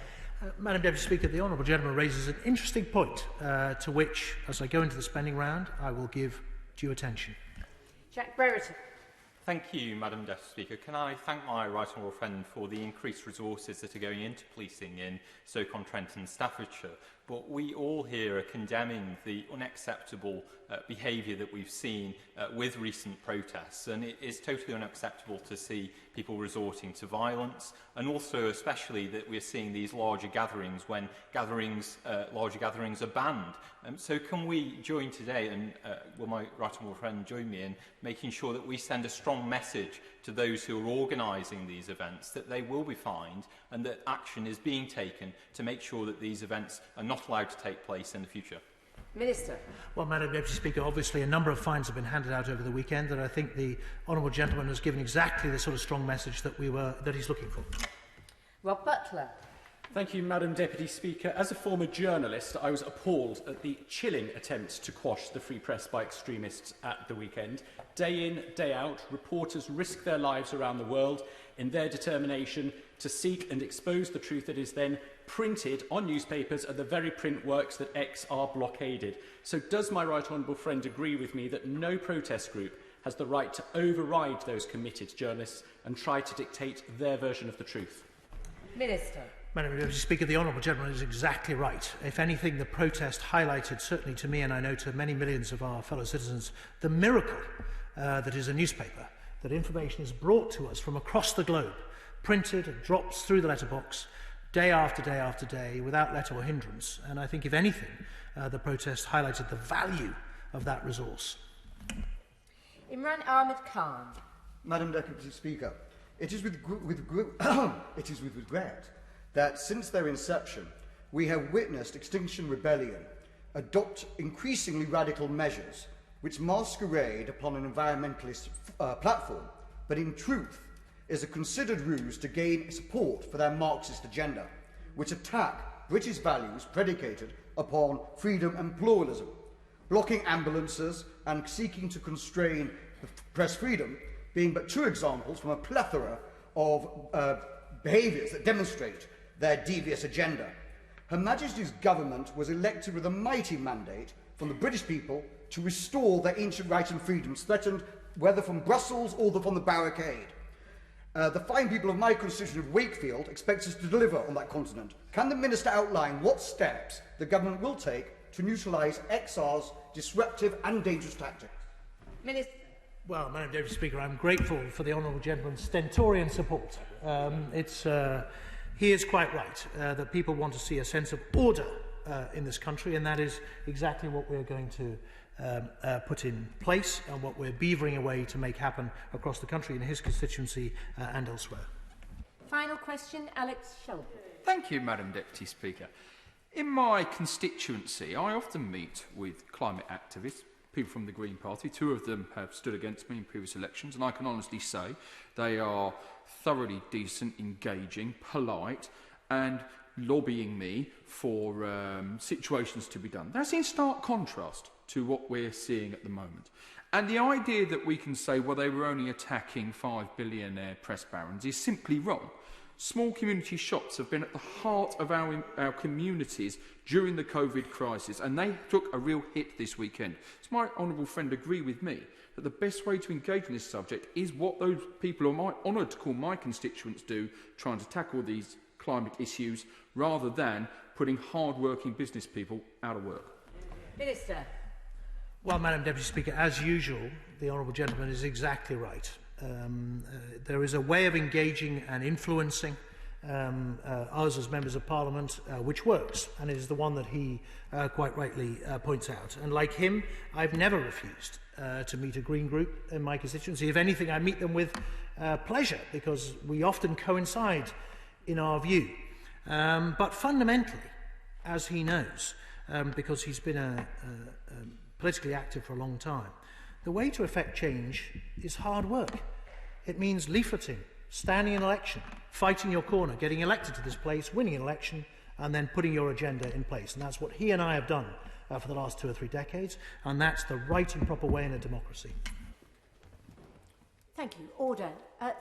Madam Deputy Speaker, the honourable gentleman raises an interesting point to which, as I go into the spending round, I will give due attention. Jack Brereton. Thank you, Madam Deputy Speaker. Can I thank my right honourable friend for the increased resources that are going into policing in Stoke-on-Trent and Staffordshire, but we all here are condemning the unacceptable behaviour that we've seen with recent protests, and it is totally unacceptable to see people resorting to violence, and also especially that we're seeing these larger gatherings when larger gatherings are banned. So can we join today, and will my right honourable friend join me in making sure that we send a strong message to those who are organising these events that they will be fined and that action is being taken to make sure that these events are not allowed to take place in the future? Minister. Well, Madam Deputy Speaker, obviously a number of fines have been handed out over the weekend, and I think the honourable gentleman has given exactly the sort of strong message that he's looking for. Rob Butler. Thank you, Madam Deputy Speaker. As a former journalist, I was appalled at the chilling attempts to quash the free press by extremists at the weekend. Day in, day out, reporters risk their lives around the world in their determination to seek and expose the truth that is then printed on newspapers and the very print works that X are blockaded. So does my right honourable friend agree with me that no protest group has the right to override those committed journalists and try to dictate their version of the truth? Minister. Madam Deputy Speaker, the honourable gentleman is exactly right. If anything, the protest highlighted, certainly to me and I know to many millions of our fellow citizens, the miracle that is a newspaper, that information is brought to us from across the globe, printed, it drops through the letterbox, day after day after day, without let or hindrance. And I think, if anything, the protest highlighted the value of that resource. Imran Ahmed Khan. Madam Deputy Speaker, it is with regret that since their inception, we have witnessed Extinction Rebellion adopt increasingly radical measures which masquerade upon an environmentalist platform, but in truth is a considered ruse to gain support for their Marxist agenda, which attack British values predicated upon freedom and pluralism, blocking ambulances and seeking to constrain the press freedom being but two examples from a plethora of behaviours that demonstrate their devious agenda. Her Majesty's government was elected with a mighty mandate from the British people to restore their ancient rights and freedoms threatened whether from Brussels or from the barricade. The fine people of my constituency of Wakefield expect us to deliver on that continent. Can the Minister outline what steps the government will take to neutralise XR's disruptive and dangerous tactics? Minister. Well, Madam Deputy Speaker, I'm grateful for the honourable gentleman's stentorian support. He is quite right that people want to see a sense of order in this country, and that is exactly what we're going to put in place and what we're beavering away to make happen across the country in his constituency and elsewhere. Final question, Alex Shelby. Thank you, Madam Deputy Speaker. In my constituency, I often meet with climate activists, people from the Green Party. Two of them have stood against me in previous elections, and I can honestly say they are thoroughly decent, engaging, polite, and lobbying me for situations to be done. That's in stark contrast to what we're seeing at the moment. And the idea that we can say, well, they were only attacking 5 billionaire press barons is simply wrong. Small community shops have been at the heart of our communities during the COVID crisis, and they took a real hit this weekend. Does my honourable friend agree with me that the best way to engage in this subject is what those people who I'm honoured to call my constituents do, trying to tackle these climate issues, rather than putting hard-working business people out of work? Minister. Well, Madam Deputy Speaker, as usual, the honourable gentleman is exactly right. There is a way of engaging and influencing us as members of Parliament which works, and it is the one that he quite rightly points out. And like him, I've never refused to meet a Green group in my constituency. If anything, I meet them with pleasure, because we often coincide in our view. But fundamentally, as he knows, because he's been politically active for a long time, the way to effect change is hard work. It means leafleting, standing in election, fighting your corner, getting elected to this place, winning an election, and then putting your agenda in place. And that's what he and I have done for the last 2 or 3 decades, and that's the right and proper way in a democracy. Thank you. Order.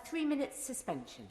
3 minutes suspension.